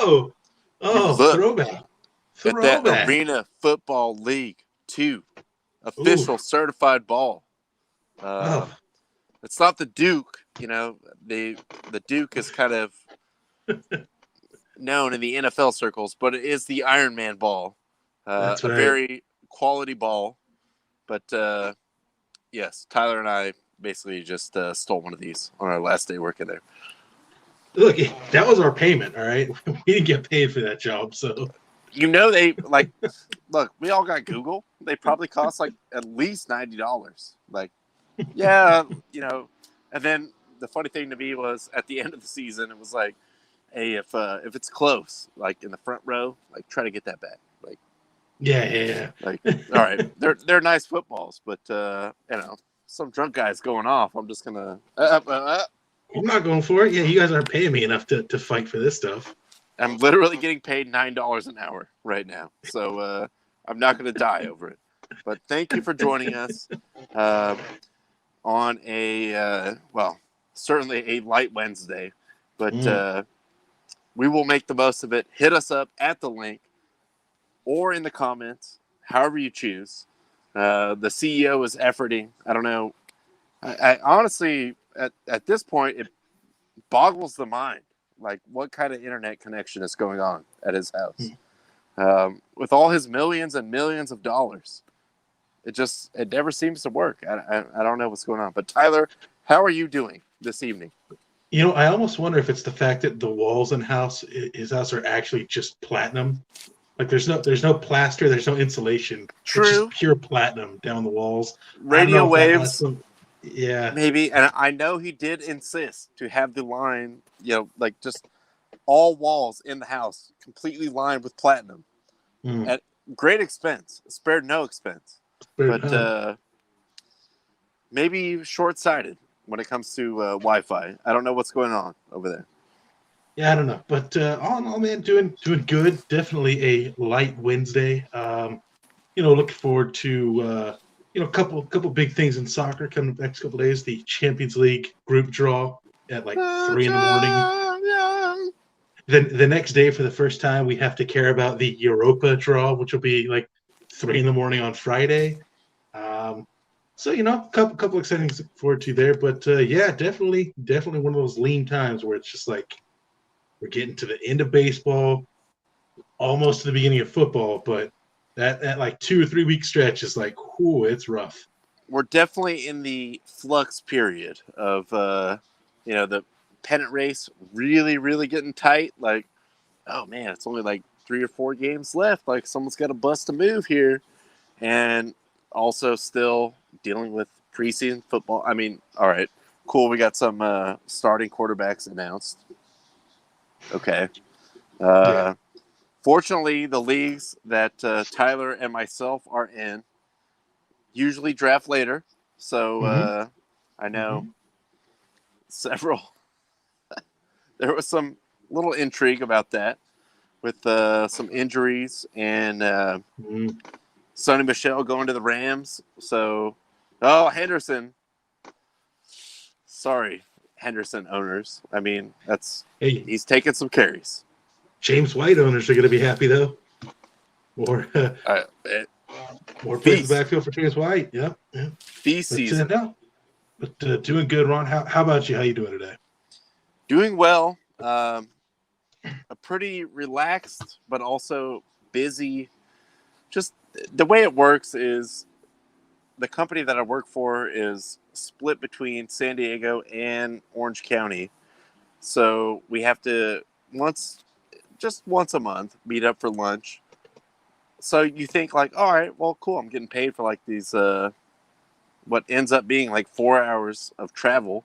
You Oh, look throwback. at that Throwback. Arena Football League 2 Ooh. official certified ball. Oh. It's not the Duke, the Duke is kind of known in the NFL circles, but it is the Iron Man ball. That's A right. very quality ball. But yes, Tyler and I basically just stole one of these on our last day working there. Look, that was our payment, all right? We didn't get paid for that job, so. They look, we all got Google. They probably cost like at least $90. Like, yeah, and then the funny thing to me was at the end of the season, it was like, hey, if it's close, like in the front row, like try to get that back. Yeah. Like, all right, they're nice footballs, but some drunk guy's going off. I'm just gonna. I'm not going for it. Yeah, you guys aren't paying me enough to fight for this stuff. I'm literally getting paid $9 an hour right now, so I'm not gonna die over it. But thank you for joining us on certainly a light Wednesday, but we will make the most of it. Hit us up at the link or in the comments, however you choose. The CEO is efforting. I don't know. I honestly, at this point, it boggles the mind. Like, what kind of internet connection is going on at his house? With all his millions and millions of dollars, it never seems to work. I don't know what's going on. But Tyler, how are you doing this evening? I almost wonder if it's the fact that the walls in his house are actually just platinum. Like there's no plaster, there's no insulation. True. It's just pure platinum down the walls. Radio waves. Yeah. Maybe, and I know he did insist to have the line, like just all walls in the house completely lined with platinum at great expense, spared no expense. But maybe short-sighted when it comes to Wi-Fi. I don't know what's going on over there. Yeah, I don't know, but all in all, man, doing good. Definitely a light Wednesday. Looking forward to a couple big things in soccer coming the next couple days. The Champions League group draw at like 3 a.m. Then the next day, for the first time, we have to care about the Europa draw, which will be like 3 a.m. on Friday. So couple exciting things to look forward to there. But yeah, definitely one of those lean times where it's just like we're getting to the end of baseball, almost to the beginning of football, but that like 2 or 3 week stretch is like, whoo, it's rough. We're definitely in the flux period of the pennant race really, really getting tight. Like, oh man, it's only like 3 or 4 games left. Like, someone's got to bust a move here, and also still dealing with preseason football. I mean, all right, cool. We got some starting quarterbacks announced. Okay. Yeah. Fortunately, the leagues that Tyler and myself are in usually draft later. So I know several. There was some little intrigue about that with some injuries and Sonny Michel going to the Rams. So, Henderson. Sorry, Henderson owners. I mean, he's taking some carries. James White owners are going to be happy though. More plays in the backfield for James White. Yeah. Feast season. But doing good, Ron. How about you? How you doing today? Doing well. A pretty relaxed, but also busy. Just the way it works is the company that I work for is split between San Diego and Orange County. So we have to once a month meet up for lunch. So you think like, all right, well, cool. I'm getting paid for like these, what ends up being like 4 hours of travel.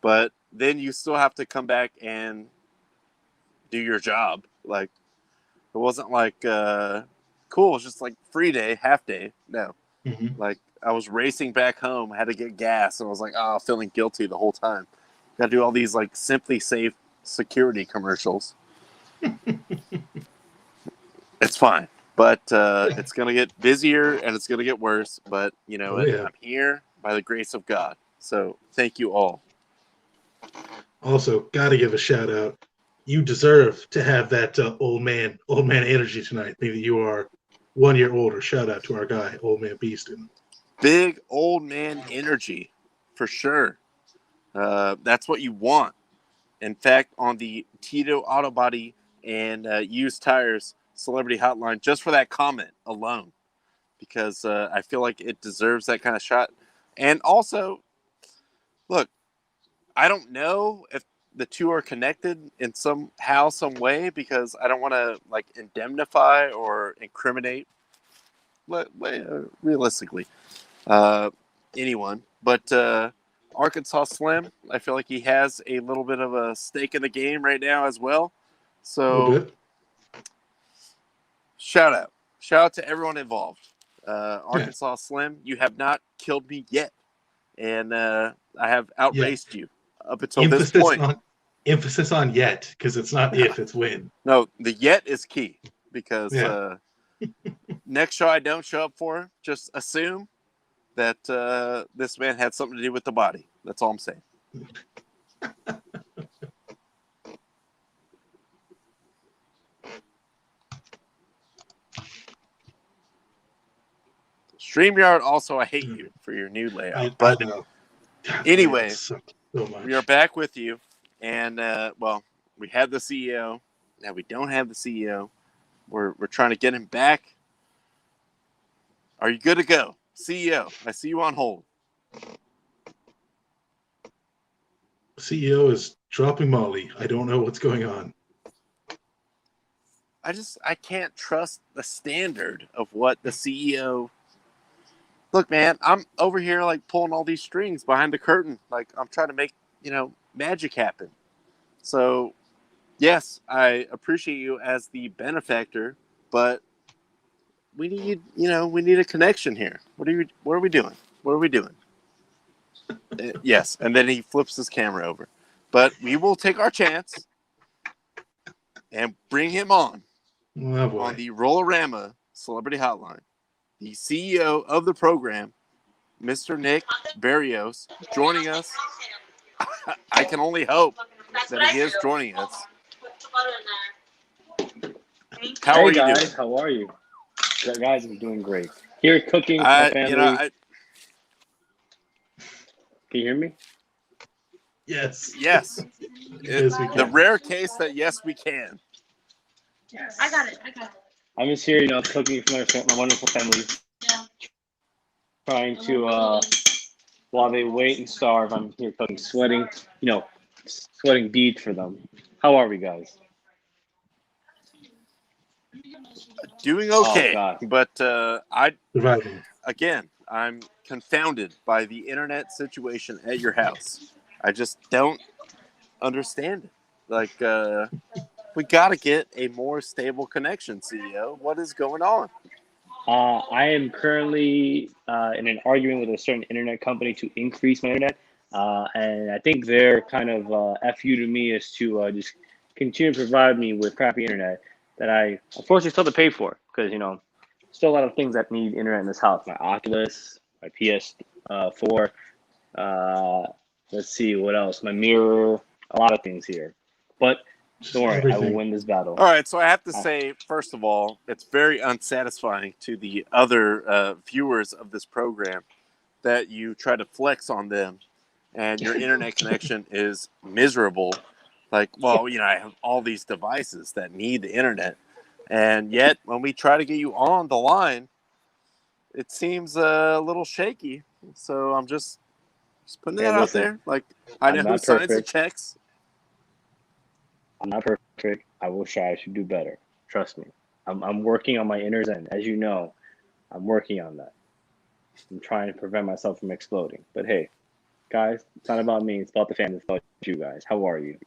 But then you still have to come back and do your job. Like, it wasn't like, cool. It was just like free day, half day. No. Like, I was racing back home, had to get gas, and I was like, feeling guilty the whole time. Got to do all these like Simply Safe security commercials. It's fine, but it's going to get busier and it's going to get worse. But I'm here by the grace of God. So thank you all. Also, got to give a shout out you deserve to have that old man energy tonight. Maybe you are 1 year older. Shout out to our guy, Old Man Beaston. Big old man energy, for sure. That's what you want. In fact, on the Tito Auto Body and Used Tires Celebrity Hotline, just for that comment alone, because I feel like it deserves that kind of shot. And also, look, I don't know if the two are connected in somehow, some way, because I don't want to like indemnify or incriminate, realistically, uh, anyone. But Arkansas Slim, I feel like he has a little bit of a stake in the game right now as well. A little So bit. shout out to everyone involved. Arkansas Slim, you have not killed me yet, and I have outraced you up until this point. Emphasis on yet, because it's not if, it's when. No, the yet is key, because Yeah. next show I don't show up for, just assume that this man had something to do with the body. That's all I'm saying. StreamYard, also, I hate you for your new layout. But I know. God, anyway, so much. we are back with you. And, well, we have the CEO. Now we don't have the CEO. We're trying to get him back. Are you good to go? CEO, I see you on hold. CEO is dropping Molly. I don't know what's going on. I can't trust the standard of what the CEO. Look, man, I'm over here like pulling all these strings behind the curtain. Like I'm trying to make, magic happen. So, yes, I appreciate you as the benefactor, but we need a connection here. What are we doing? What are we doing? Yes, and then he flips his camera over. But we will take our chance and bring him on the Rollerama Celebrity Hotline. The CEO of the program, Mr. Nick Barrios, joining us. I can only hope that he is joining us. How are you doing? How are you? Guys, I'm doing great. Here cooking with my family. Can you hear me? Yes. Yes. Yes, we can. The rare case that yes, we can. I got it. I'm just here, cooking for my wonderful family. Yeah. Trying to, while they wait and starve, I'm here cooking, sweating beads for them. How are we, guys? Doing okay, but Surviving. I'm confounded by the internet situation at your house. I just don't understand it. Like, we got to get a more stable connection, CEO. What is going on? I am currently in an argument with a certain internet company to increase my internet, and I think their kind of FU to me is to just continue to provide me with crappy internet that I unfortunately still have to pay for because, still a lot of things that need internet in this house. My Oculus, my PS4, let's see, what else? My mirror, a lot of things here. But don't worry, I will win this battle. All right, so I have to say, first of all, it's very unsatisfying to the other viewers of this program that you try to flex on them and your internet connection is miserable. Like, well, I have all these devices that need the internet. And yet, when we try to get you on the line, it seems a little shaky. So I'm just putting that out there. Like, I know who signs the checks. I'm not perfect. I will try to do better. Trust me. I'm working on my inner zen. As you know, I'm working on that. I'm trying to prevent myself from exploding. But hey, guys, it's not about me. It's about the family. It's about you guys. How are you?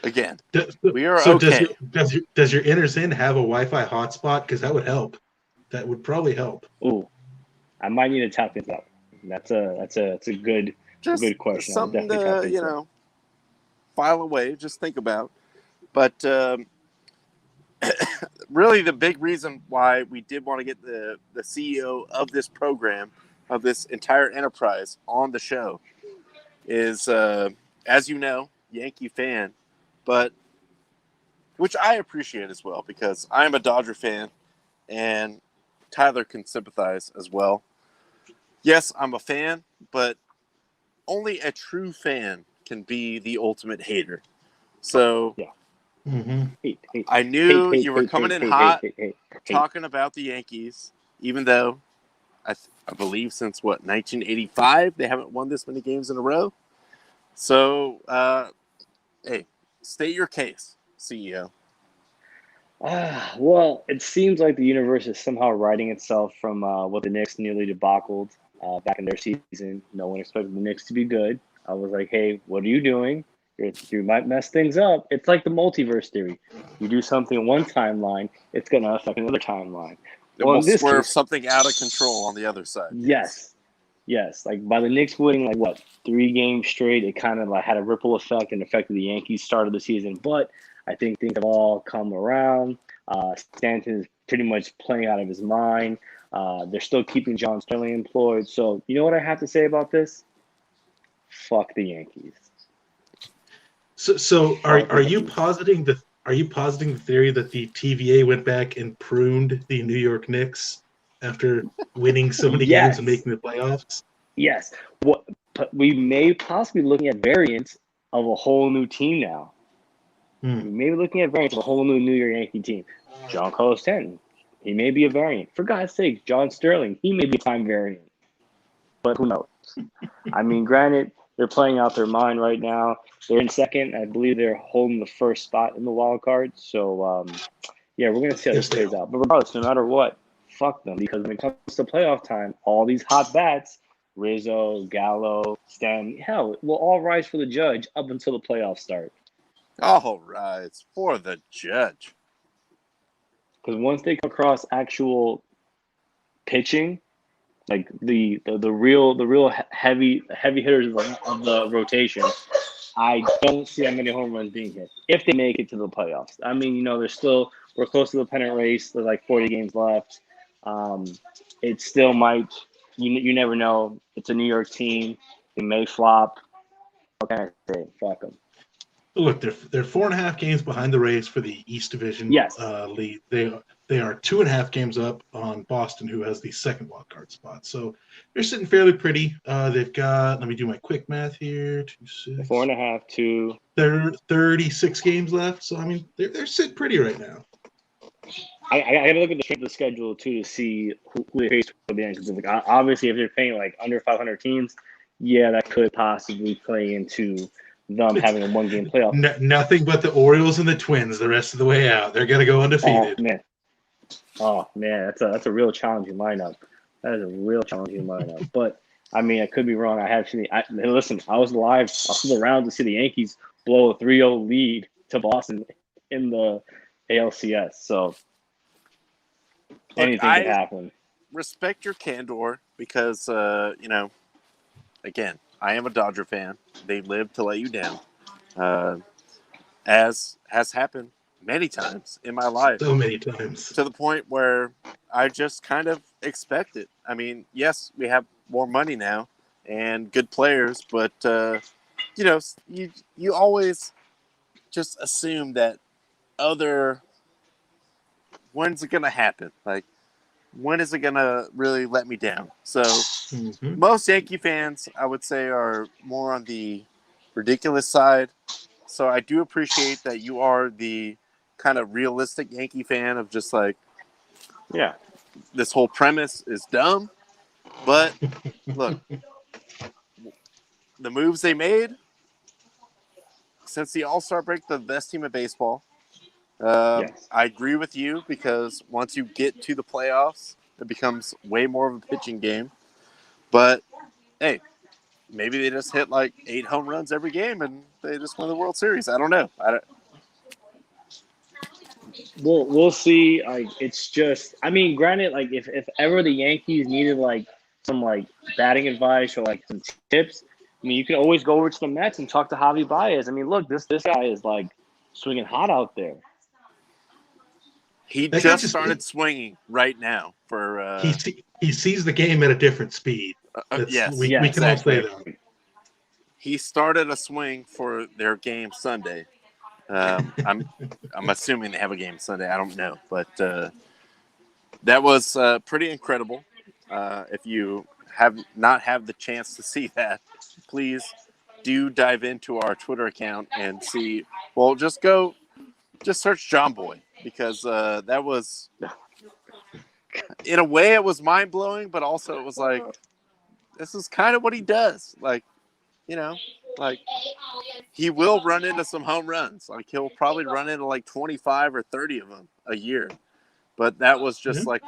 Again, we are okay. Does your inner zen have a Wi-Fi hotspot? Because that would help. That would probably help. Ooh, I might need to tap into that. That's a good question. Something to file away. Just think about. But really, the big reason why we did want to get the CEO of this program, of this entire enterprise, on the show is, as you know, Yankee fan. but which I appreciate as well because I'm a Dodger fan, and Tyler can sympathize as well. Yes, I'm a fan, but only a true fan can be the ultimate hater. So Mm-hmm. I knew you were coming in hot, talking about the Yankees, even though I believe since 1985 they haven't won this many games in a row. So hey, state your case, CEO. Well, it seems like the universe is somehow righting itself from what the Knicks nearly debacled back in their season. No one expected the Knicks to be good. I was like, hey, what are you doing? You might mess things up. It's like the multiverse theory. You do something in one timeline, it's going to affect another timeline. It Well, will in this swerve case, something out of control on the other side. yes. Like by the Knicks winning, 3 games straight, it kind of like had a ripple effect and affected the Yankees' start of the season. But I think things have all come around. Stanton is pretty much playing out of his mind. They're still keeping John Sterling employed. So you know what I have to say about this? Fuck the Yankees. So are you positing the theory that the TVA went back and pruned the New York Knicks after winning so many games and making the playoffs? Yes. But we may possibly be looking at variants of a whole new team now. We may be looking at variants of a whole new New York Yankee team. Giancarlo Stanton, he may be a variant. For God's sake, John Sterling, he may be a time variant. But who knows? I mean, granted, they're playing out their mind right now. They're in second. I believe they're holding the first spot in the wild card. So, yeah, we're going to see how this plays out. But regardless, no matter what, fuck them. Because when it comes to playoff time, all these hot bats, Rizzo, Gallo, Stanton, hell, will all rise for the judge up until the playoffs start. All right, it's for the judge. Because once they come across actual pitching, like the real heavy hitters of the rotation, I don't see that many home runs being hit if they make it to the playoffs. I mean, we're close to the pennant race. There's like 40 games left. It still might. You never know. It's a New York team. They may flop. What can I say? Fuck them. Look, they're 4.5 games behind the Rays for the East Division lead. They are 2.5 games up on Boston, who has the second wild card spot. So they're sitting fairly pretty. They've got, let me do my quick math here. 4.5 to. They're 36 games left. So I mean, they're sitting pretty right now. I gotta look at the strength of the schedule too to see who they face for the end. Because obviously, if they're playing like under 500 teams, yeah, that could possibly play into them having a 1-game playoff. Nothing but the Orioles and the Twins the rest of the way out. They're gonna go undefeated. Oh man, that's a real challenging lineup. That is a real challenging lineup. But I mean, I could be wrong. Listen, I was around to see the Yankees blow a 3-0 lead to Boston in the ALCS. So anything could happen. Respect your candor because again, I am a Dodger fan. They live to let you down, as has happened many times in my life. So many times. To the point where I just kind of expect it. I mean, yes, we have more money now and good players, but you always just assume that when's it gonna happen? Like, when is it gonna really let me down? So most Yankee fans, I would say, are more on the ridiculous side. So I do appreciate that you are the kind of realistic Yankee fan of just like, yeah, this whole premise is dumb. But look, the moves they made since the All-Star break, the best team in baseball. Yes. I agree with you because once you get to the playoffs, it becomes way more of a pitching game. But hey, maybe they just hit like 8 home runs every game and they just won the World Series. I don't know. We'll see. Like, it's just, I mean, granted, like if ever the Yankees needed like some like batting advice or like some tips, I mean, you can always go over to the Mets and talk to Javi Baez. I mean, look, this guy is like swinging hot out there. He just started swinging right now. He sees the game at a different speed. Yes, we can all say that. He started a swing for their game Sunday. I'm assuming they have a game Sunday. I don't know, but that was pretty incredible. If you have not had the chance to see that, please do dive into our Twitter account and see. Well, just search John Boy, because that was, in a way, it was mind blowing, but also it was like, this is kind of what he does. Like, like he will run into some home runs. Like he'll probably run into like 25 or 30 of them a year. But that was just like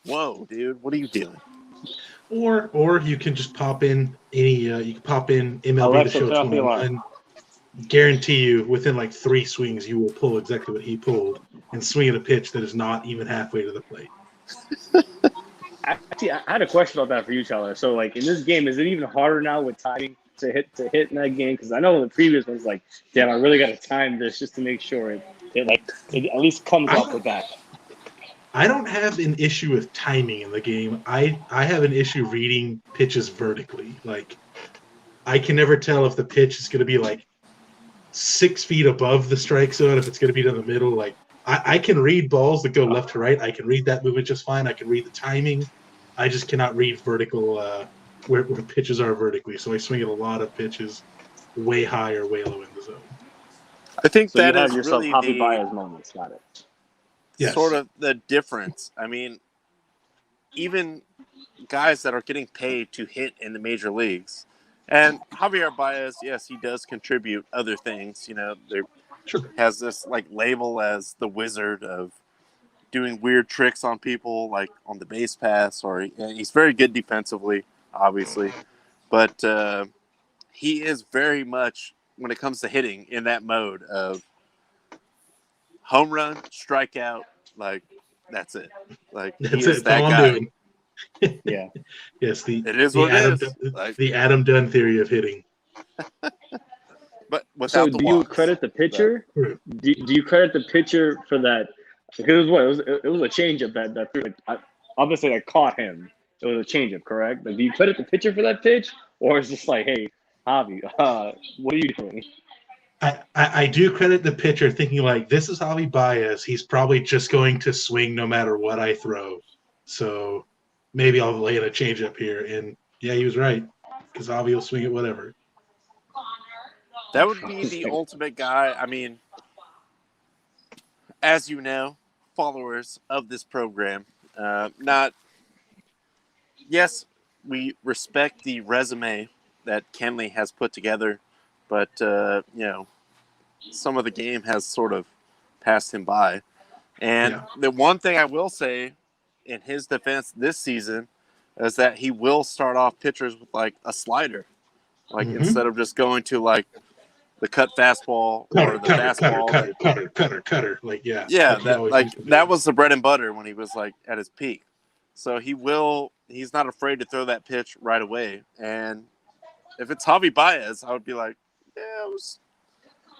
whoa, dude, what are you doing? Or you can just pop in you can pop in MLB Alexa, The Show turn off the alarm. 21. Guarantee you, within like 3 swings, you will pull exactly what he pulled and swing at a pitch that is not even halfway to the plate. Actually, I had a question about that for you, Tyler. So, like in this game, is it even harder now with timing to hit in that game? Because I know in the previous ones, like, damn, I really got to time this just to make sure it at least comes off the bat. I don't have an issue with timing in the game. I have an issue reading pitches vertically. Like, I can never tell if the pitch is going to be like 6 feet above the strike zone, if it's going to be down the middle. Like, I can read balls that go left to right. I can read that movement just fine. I can read the timing. I just cannot read vertical where pitches are vertically. So I swing at a lot of pitches way high or way low in the zone. I think So that you have is yourself really Javi Baez moments. Got it. Yes. sort of the difference. I mean, even guys that are getting paid to hit in the major leagues, and Javier Baez, yes, he does contribute other things. There has this like label as the wizard of doing weird tricks on people, like on the base pass, or he's very good defensively, obviously, but he is very much, when it comes to hitting, in that mode of home run, strikeout, like that's it. Like he That's is it. That's that all guy. I'm doing. Yeah. Yes, It is what it is. Like, the Adam Dunn theory of hitting. but without So the do you walks. credit the pitcher? Right. Do you credit the pitcher for that? Because it was a changeup that threw. Like, obviously that caught him. It was a changeup, correct? Like, do you credit the pitcher for that pitch, or is just like, hey, Javi, what are you doing? I do credit the pitcher, thinking like, this is Javi Baez. He's probably just going to swing no matter what I throw. So maybe I'll lay in a changeup here. And yeah, he was right, because Javi will swing at whatever. That would be the ultimate guy. I mean, as you know, followers of this program, yes, we respect the resume that Kenley has put together, but, some of the game has sort of passed him by. And the one thing I will say in his defense this season is that he will start off pitchers with like a slider, like instead of just going to like the cut fastball or the fastball. Cutter. Like, yeah. Yeah, like that was the bread and butter when he was like at his peak. So he's not afraid to throw that pitch right away. And if it's Javi Baez, I would be like, yeah, let's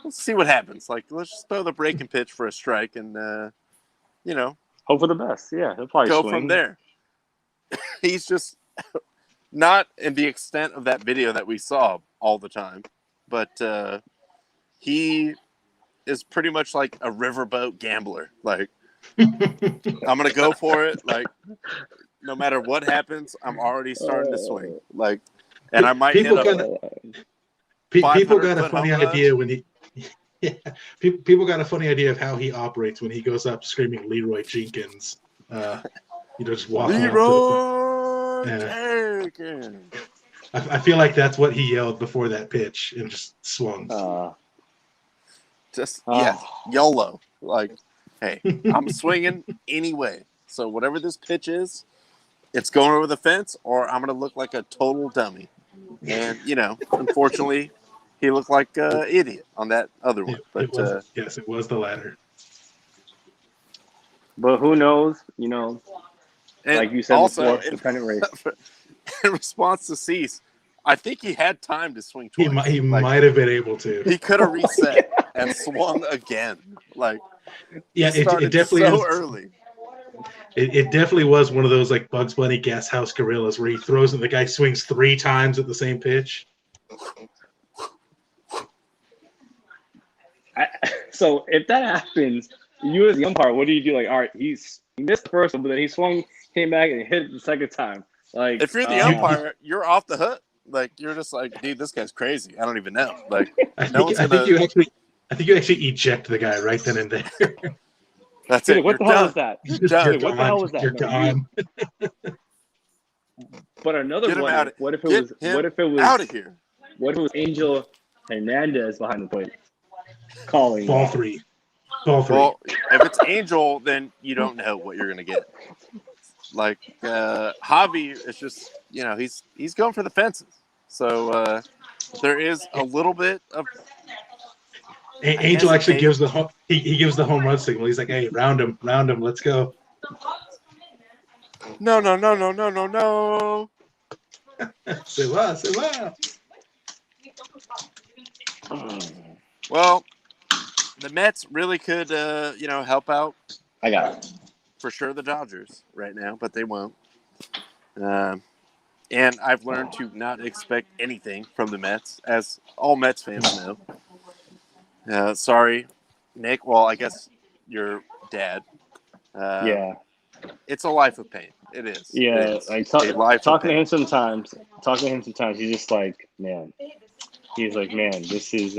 see what happens. Like, let's just throw the breaking pitch for a strike and, hope for the best. Yeah, he'll probably go swing from there. He's just not in the extent of that video that we saw all the time, but he is pretty much like a riverboat gambler. Like, I'm gonna go for it. Like, no matter what happens, I'm already starting to swing. Like, and I might hit people got a funny idea when he. Yeah, people got a funny idea of how he operates when he goes up screaming Leroy Jenkins. Just walking Leroy Jenkins. I feel like that's what he yelled before that pitch and just swung. YOLO. Like, hey, I'm swinging anyway. So whatever this pitch is, it's going over the fence, or I'm going to look like a total dummy. And, unfortunately, he looked like an idiot on that other one. Yes, it was the latter. But who knows? Like you said also, before, independent race. In response to Cease, I think he had time to swing twice. He might have been able to. He could have reset and swung again. Like, yeah, it definitely so is early. It definitely was one of those like Bugs Bunny Gas House Gorillas where he throws and the guy swings 3 times at the same pitch. So if that happens, you as the umpire, what do you do? Like, all right, he missed the first one, but then he swung, came back, and hit it the second time. Like, If you're the umpire, you're off the hook. Like you're just like, dude, this guy's crazy. I don't even know. Like, I no think, one's I think you gonna. actually eject the guy right then and there. That's dude, it. what the You're hell done. was that? You're Dude, what the gone. hell was that? You're No, gone. But another Get him one. out. What if it Get was? him What if it was? out of here. What if it was Angel Hernandez behind the plate calling? Ball three. Ball three. Well, if it's Angel, then you don't know what you're gonna get. Like Javi is just, he's going for the fences. So there is a little bit of. Angel actually gives the he gives the home run signal. He's like, "Hey, round him, let's go." No. Say what? Well, the Mets really could, help out I got it. for sure the Dodgers right now, but they won't. And I've learned to not expect anything from the Mets, as all Mets fans know. Sorry, Nick. Well, I guess your dad. Yeah. It's a life of pain. It is. Yeah, It is like a life of talking to pain. him sometimes. He's just like, man. He's like, man, this is.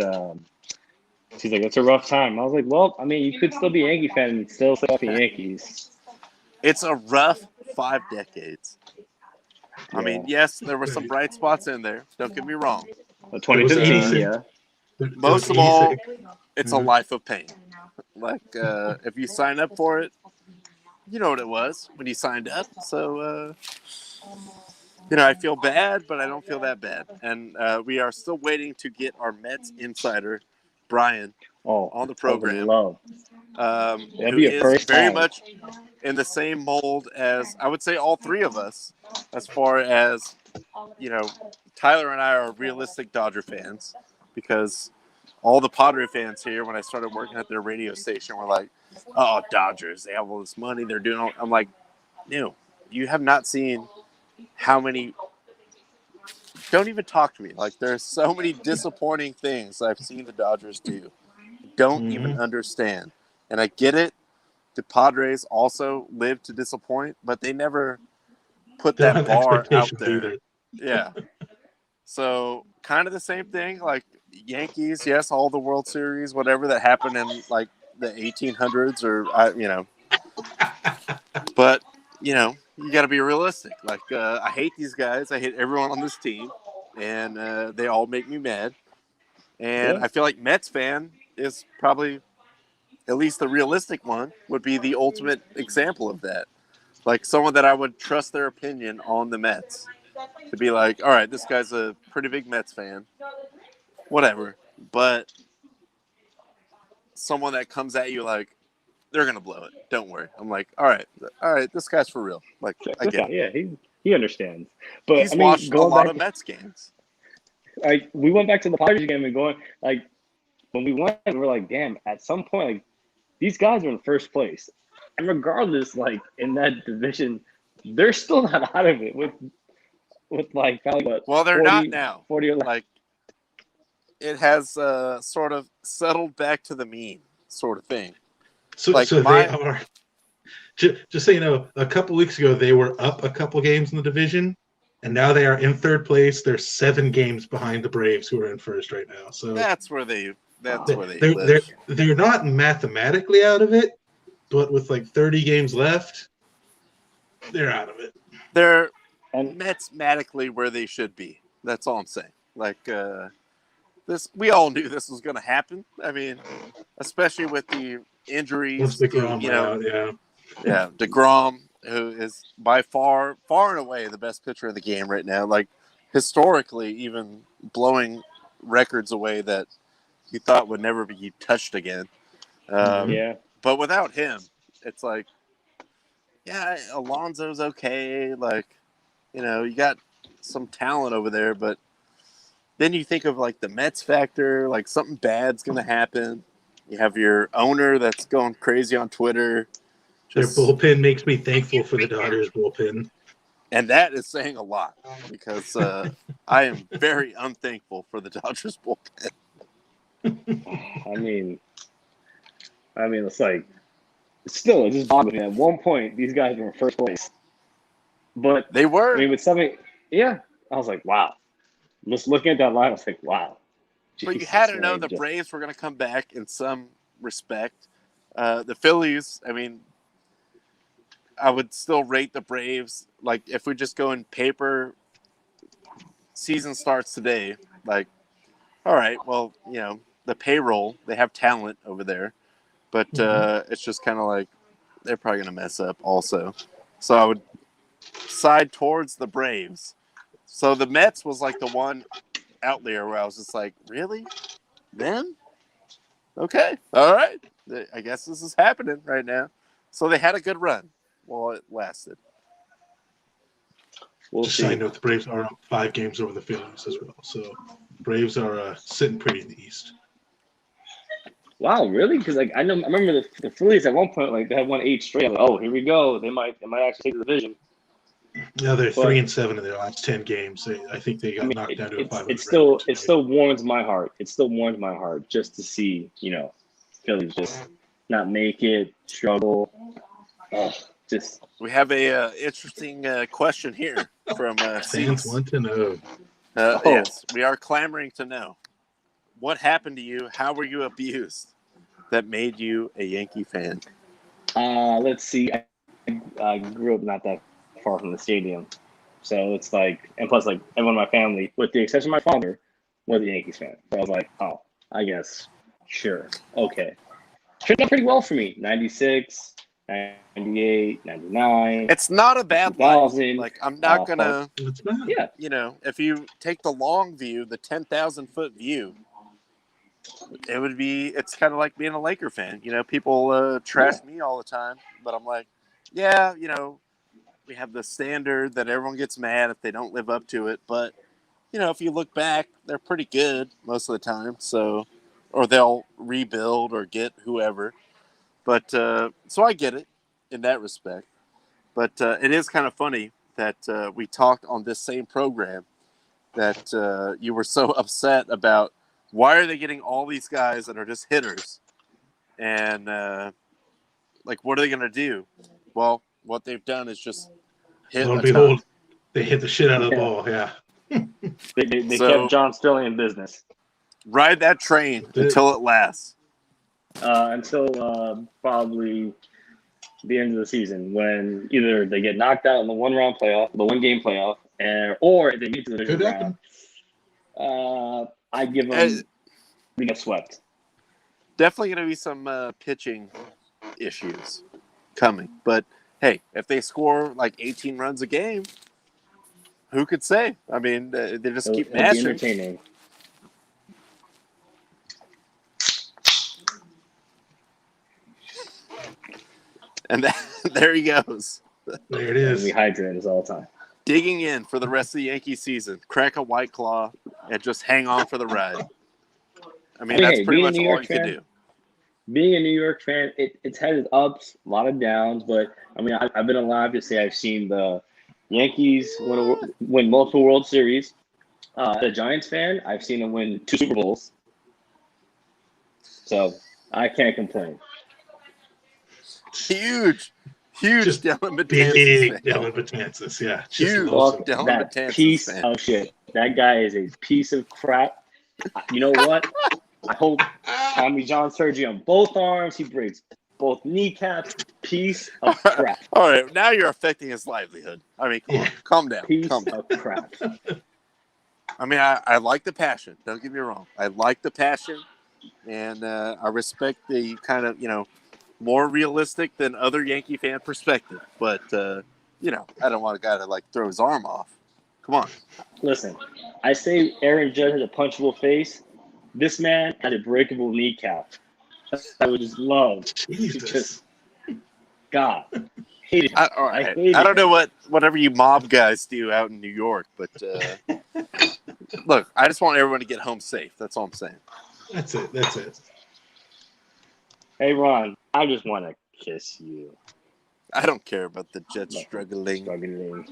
He's like, it's a rough time. I was like, well, I mean, you could still be a Yankee fan and still stay off the Yankees. It's a rough 5 decades. Yeah. I mean, yes, there were some bright spots in there. Don't get me wrong. But 2015, 86. yeah. Most of all, it's a life of pain. Like, if you sign up for it, you know what it was when you signed up. So, I feel bad, but I don't feel that bad. And we are still waiting to get our Mets insider, Brian, on the program. That'd Who be a is first very time. much in the same mold as, I would say, all three of us, as far as, Tyler and I are realistic Dodger fans, because all the Padre fans here, when I started working at their radio station, were like, oh, Dodgers, they have all this money, they're doing all. I'm like, no, you have not seen how many. Don't even talk to me. Like, there's so many disappointing things I've seen the Dodgers do. Don't even understand. And I get it. The Padres also live to disappoint, but they never put They don't that have bar out expectations there. either. Yeah. So kind of the same thing. Like Yankees, yes, all the World Series, whatever that happened in like the 1800s, or But you got to be realistic. Like I hate these guys. I hate everyone on this team, and they all make me mad. And Yeah. I feel like Mets fan is probably, at least the realistic one, would be the ultimate example of that. Like someone that I would trust their opinion on the Mets. To be like, all right, this guy's a pretty big Mets fan. Whatever. But someone that comes at you like, they're going to blow it. Don't worry. I'm like, all right, this guy's for real. Like, I get it. Yeah, he understands. But He's I mean, watched a going lot back of Mets games. like we went back to the Padres game and going like when we went, we were like, damn, at some point, like these guys are in first place. And regardless, like in that division, they're still not out of it with like probably what, Well, they're 40, not now. 40 or less. Like, it has sort of settled back to the mean sort of thing. So they are. Just so you know, a couple weeks ago they were up a couple games in the division, and now they are in third place. They're 7 games behind the Braves, who are in first right now. So That's where they they're live. they're not mathematically out of it, but with like 30 games left, they're out of it. They're And Mets-matically where they should be. That's all I'm saying. Like this, we all knew this was going to happen. I mean, especially with the injuries. Once DeGrom went out, Yeah, DeGrom, who is by far and away the best pitcher in the game right now. Like historically, even blowing records away that you thought would never be touched again. yeah, But without him, it's like, yeah, Alonso's okay. Like, you got some talent over there, but then you think of like the Mets factor, like something bad's going to happen. You have your owner that's going crazy on Twitter. Their bullpen makes me thankful for the Dodgers bullpen. And that is saying a lot, because I am very unthankful for the Dodgers bullpen. I mean, I mean, it's like still it just boggles me. At one point, these guys were in first place, but They were. I mean, with something, yeah, I was like, wow. Just looking at that line, I was like, wow. But you Jesus, had to know like, the just- Braves were going to come back in some respect. The Phillies, I mean, I would still rate the Braves. Like, if we just go in paper, season starts today. Like, all right, well, you know, the payroll, they have talent over there. But it's just kind of like they're probably going to mess up also. So I would side towards the Braves. So the Mets was like the one out there where I was just like, really? Them? Okay. All right. I guess this is happening right now. So they had a good run while it lasted. we'll Just so I see. know, the Braves are up 5 games over the Phillies as well. So Braves are sitting pretty in the East. Wow, really? Because like I remember the Phillies at one point like they had won 8 straight. I'm like, oh, here we go. They might actually take the division. Yeah, they're But- 3-7 in their last 10 games. I think they got I mean, knocked down to a 500 it still record today. warms my heart. It still warms my heart just to see Phillies just not make it, struggle. Just We have a interesting question here from Fans Cease. want to know. Yes, we are clamoring to know. What happened to you? How were you abused that made you a Yankee fan? let's see. I grew up not that far from the stadium, so it's like, and plus like everyone in my family, with the exception of my father, was a Yankees fan. So I was like, oh, I guess, sure, okay. Turned out pretty well for me. 96, 98, 99. It's not a bad life. 2000. Like, I'm not going to, It's not. Yeah, you know, if you take the long view, the 10,000-foot view, it's kind of like being a Laker fan. You know, people trash me all the time, but I'm like, yeah, you know, we have the standard that everyone gets mad if they don't live up to it. But, you know, if you look back, they're pretty good most of the time. So, or they'll rebuild or get whoever. But so I get it in that respect. But it is kind of funny that we talked on this same program that you were so upset about why are they getting all these guys that are just hitters? And, like, what are they going to do? Well, what they've done is just hit Lo a and ton. behold, they hit the shit out of the Yeah. ball. Yeah. they So- kept John Sterling in business Ride that train until it lasts. until probably the end of the season, when either they get knocked out in the one-round playoff, the one-game playoff, or if they meet to the division Could round. happen. I give them And we get swept. definitely going to be some pitching issues coming. But, hey, if they score like 18 runs a game, who could say? I mean, they just keep It'll be mashing. entertaining. And there he goes, There it And we is. hydrate us all the time. digging in for the rest of the Yankee season. Crack a White Claw and just hang on for the ride. I mean, that's Hey, pretty being a much New all York you can fan- do. Being a New York fan, it's had its ups, a lot of downs, but I mean, I've been alive to say I've seen the Yankees win multiple World Series. As a Giants fan, I've seen them win 2 Super Bowls. So I can't complain. Huge Just Dylan Betances Big fan. Dylan Betances. Yeah. Just Huge. loves Fuck him. Dylan that Betances piece fan. of shit. That guy is a piece of crap. You know what? I hope Tommy John surgery on both arms. He breaks both kneecaps. Piece of crap. All right, now you're affecting his livelihood. I mean, come on, Yeah. calm down. Piece Calm down. of crap. I mean, I like the passion. Don't get me wrong. I like the passion, and I respect the kind of, you know, more realistic than other Yankee fan perspective. But, you know, I don't want a guy to, like, throw his arm off. Come on. Listen, I say Aaron Judge has a punchable face. This man has a breakable kneecap. I would just love to Jesus. just, God, hate it. All right. hate I it. don't know whatever you mob guys do out in New York, but look, I just want everyone to get home safe. That's all I'm saying. That's it. That's it. Hey, Ron, I just want to kiss you. I don't care about the Jets struggling. Struggling.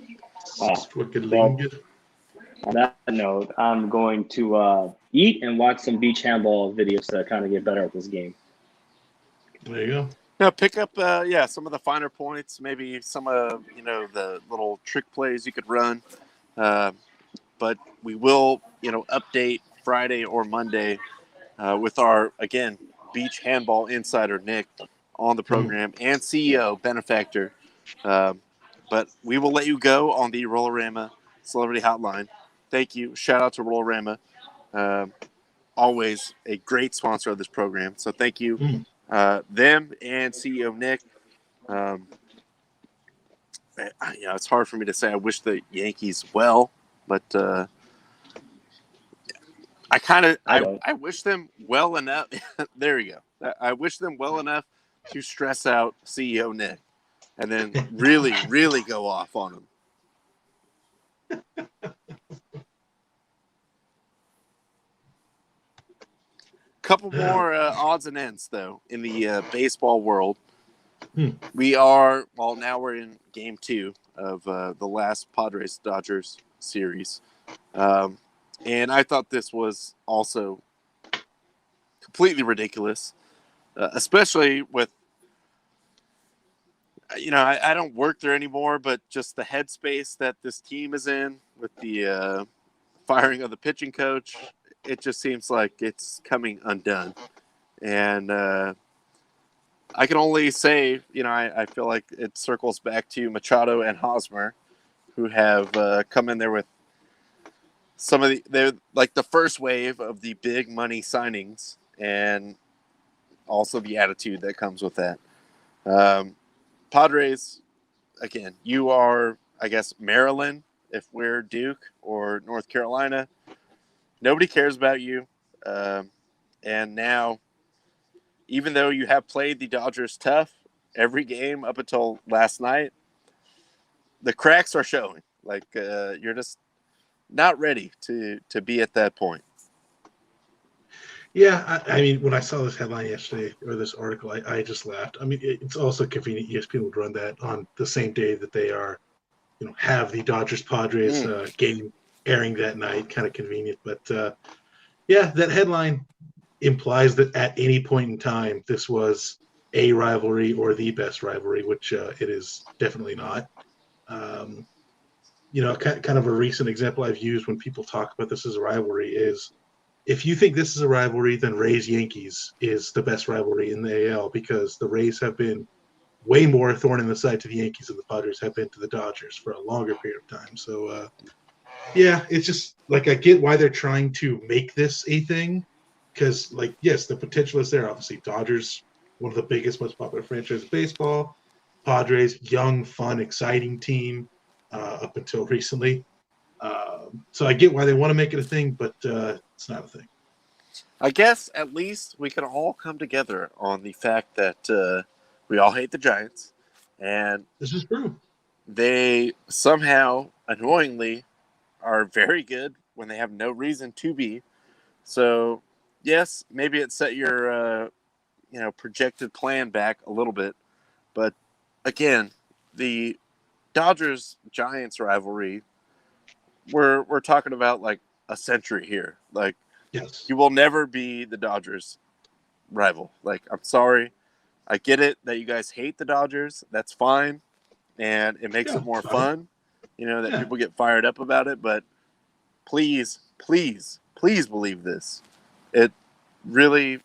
Struggling. On that note, I'm going to eat and watch some beach handball videos to kind of get better at this game. There you go. No, pick up, some of the finer points, maybe some of, the little trick plays you could run. But we will, update Friday or Monday with our, again, beach handball insider, Nick, on the program and CEO, Benefactor. But we will let you go on the Rollerama Celebrity Hotline. Thank you. Shout out to Rollerama. Always a great sponsor of this program. So thank you, them and CEO Nick. It's hard for me to say I wish the Yankees well, but I wish them well enough. There you go. I wish them well enough to stress out CEO Nick and then really, really go off on him. Couple more odds and ends, though, in the baseball world. We are, now we're in game 2 of the last Padres-Dodgers series. And I thought this was also completely ridiculous, especially with, I don't work there anymore, but just the headspace that this team is in with the firing of the pitching coach. It just seems like it's coming undone. And I can only say, I feel like it circles back to Machado and Hosmer, who have come in there with some of they're like the first wave of the big money signings and also the attitude that comes with that. Padres, again, you are, I guess, Maryland, if we're Duke, or North Carolina. Nobody cares about you. And now, even though you have played the Dodgers tough every game up until last night, the cracks are showing. Like, you're just not ready to be at that point. Yeah, I mean, when I saw this headline yesterday, or this article, I just laughed. I mean, it's also convenient ESPN would run that on the same day that they are, have the Dodgers-Padres game airing that night. Kind of convenient. But, that headline implies that at any point in time, this was a rivalry or the best rivalry, which it is definitely not. Kind of a recent example I've used when people talk about this as a rivalry is, if you think this is a rivalry, then Rays-Yankees is the best rivalry in the AL, because the Rays have been way more a thorn in the side to the Yankees than the Padres have been to the Dodgers for a longer period of time. So, it's just, like, I get why they're trying to make this a thing, because, like, yes, the potential is there. Obviously, Dodgers, one of the biggest, most popular franchises in baseball. Padres, young, fun, exciting team up until recently. So I get why they want to make it a thing, but it's not a thing. I guess at least we can all come together on the fact that we all hate the Giants, and this is true. They somehow, annoyingly, are very good when they have no reason to be. So, yes, maybe it set your projected plan back a little bit, but again, the Dodgers-Giants rivalry, we're talking about like a century here. Like, yes, you will never be the Dodgers rival. Like, I'm sorry. I get it that you guys hate the Dodgers. That's fine. And it makes it more fun, that people get fired up about it. But please, please, please believe this. It really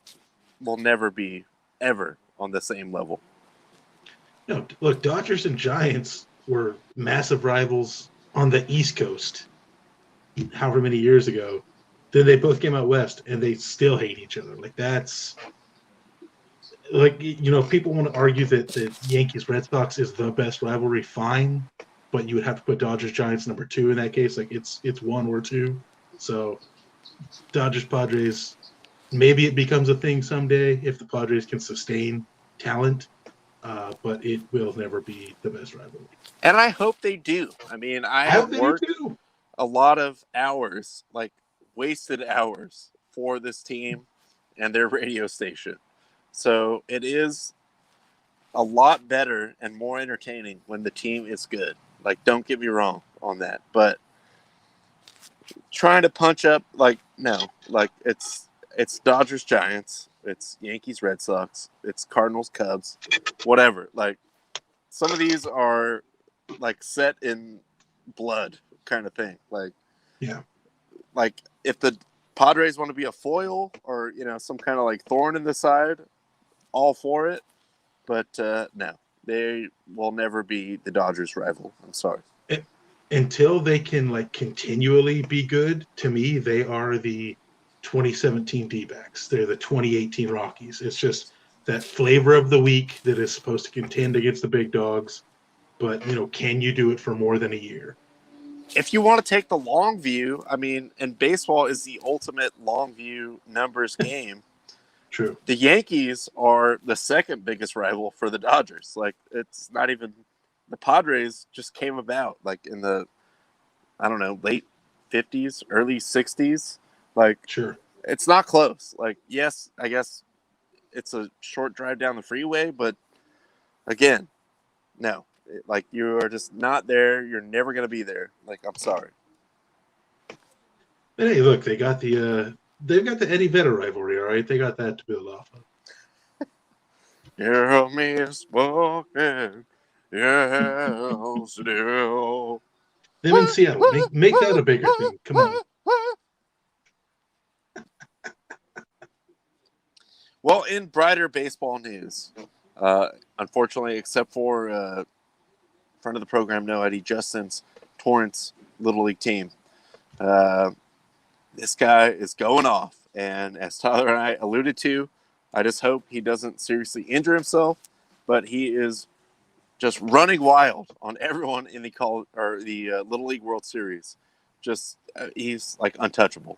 will never be ever on the same level. No, look, Dodgers and Giants were massive rivals on the East Coast however many years ago. Then they both came out west, and they still hate each other. Like, that's like, people want to argue that the Yankees-Red Sox is the best rivalry, fine, but you would have to put Dodgers-Giants number 2 in that case. Like, it's 1 or 2. So Dodgers-Padres, maybe it becomes a thing someday if the Padres can sustain talent, but it will never be the best rivalry. And I hope they do. I mean, I have worked a lot of hours, like wasted hours, for this team and their radio station. So it is a lot better and more entertaining when the team is good. Like, don't get me wrong on that. But trying to punch up, like, no. Like, it's Dodgers-Giants. It's Yankees, Red Sox. It's Cardinals, Cubs, whatever. Like some of these are like set in blood kind of thing. Like Yeah. like if the Padres want to be a foil or some kind of like thorn in the side, all for it. But no, they will never be the Dodgers' rival. I'm sorry. Until they can like continually be good, to me, they are the 2017 D-backs. They're the 2018 Rockies. It's just that flavor of the week that is supposed to contend against the big dogs. But, can you do it for more than a year? If you want to take the long view, I mean, and baseball is the ultimate long view numbers game. True. The Yankees are the second biggest rival for the Dodgers. Like, it's not even the Padres just came about like in the, I don't know, late 50s, early 60s. Like, Sure. it's not close. Like, yes, I guess it's a short drive down the freeway, but again, no. Like, you are just not there. You're never going to be there. Like, I'm sorry. But hey, look, they've got the Eddie Vedder rivalry, all right? They got that to build off of. Hear me spoken. Yes, still. Them in Seattle. Make that a bigger thing. Come on. Well, in brighter baseball news, unfortunately, except for friend of the program, No Eddie Justin's Torrance Little League team, this guy is going off. And as Tyler and I alluded to, I just hope he doesn't seriously injure himself, but he is just running wild on everyone in the Little League World Series. Just he's like untouchable.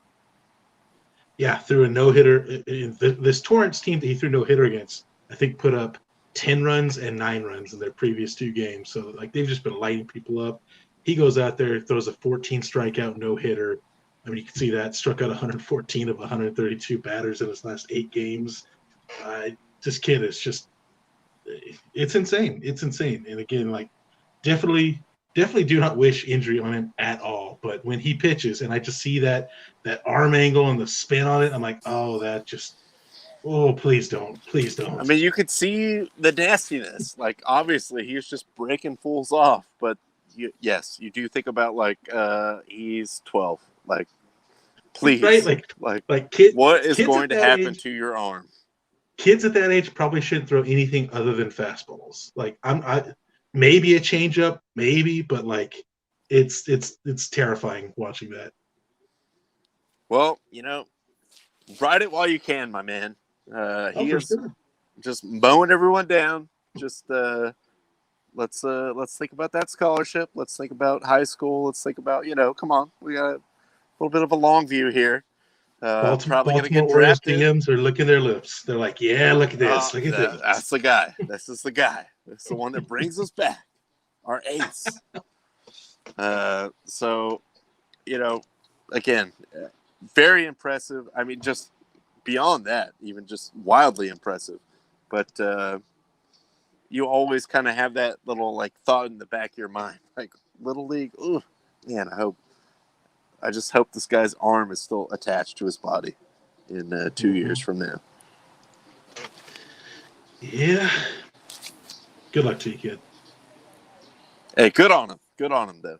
Yeah, threw a no-hitter. This Torrance team that he threw no-hitter against, I think, put up 10 runs and 9 runs in their previous 2 games. So, like, they've just been lighting people up. He goes out there, throws a 14 strikeout no-hitter. I mean, you can see that. Struck out 114 of 132 batters in his last 8 games. This kid is just – it's insane. It's insane. And, again, like, definitely do not wish injury on him at all. But when he pitches and I just see that arm angle and the spin on it, I'm like, oh, please don't. Please don't. I mean, you could see the nastiness. Like, obviously, he's just breaking fools off. But, yes, you do think about, like, he's 12. Like, please. Right? Like kids, what is going to happen age, to your arm? Kids at that age probably shouldn't throw anything other than fastballs. Like, maybe a changeup, maybe, but like it's terrifying watching that. Well, ride it while you can, my man. He is just mowing everyone down. Just let's think about that scholarship. Let's think about high school. Let's think about come on, we got a little bit of a long view here. Probably going to get drafted. DMs are licking their lips. They're like, yeah, look at this. Look at this. That's the guy. This is the guy. That's the one that brings us back. Our ace. So, again, very impressive. I mean, just beyond that, even just wildly impressive. But you always kind of have that little like thought in the back of your mind, like Little League. Ooh, man, I just hope this guy's arm is still attached to his body in 2 years from now. Yeah. Good luck to you, kid. Hey, good on him. Good on him, though.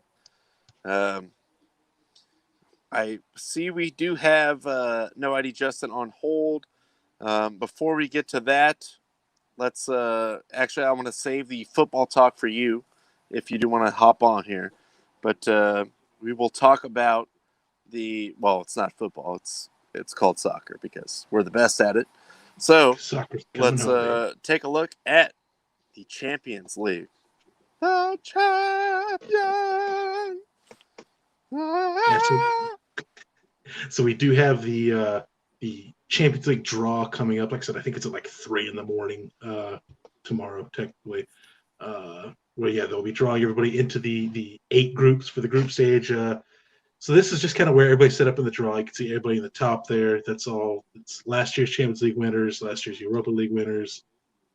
I see we do have No ID Justin on hold. Before we get to that, let's actually, I want to save the football talk for you if you do want to hop on here. But we will talk about it's not football. It's called soccer because we're the best at it. So let's take a look at the Champions League. The champion. So we do have the Champions League draw coming up. Like I said, I think it's at like 3 a.m. Tomorrow, technically. They'll be drawing everybody into the 8 groups for the group stage. So this is just kind of where everybody's set up in the draw. You can see everybody in the top there. That's all. It's last year's Champions League winners, last year's Europa League winners,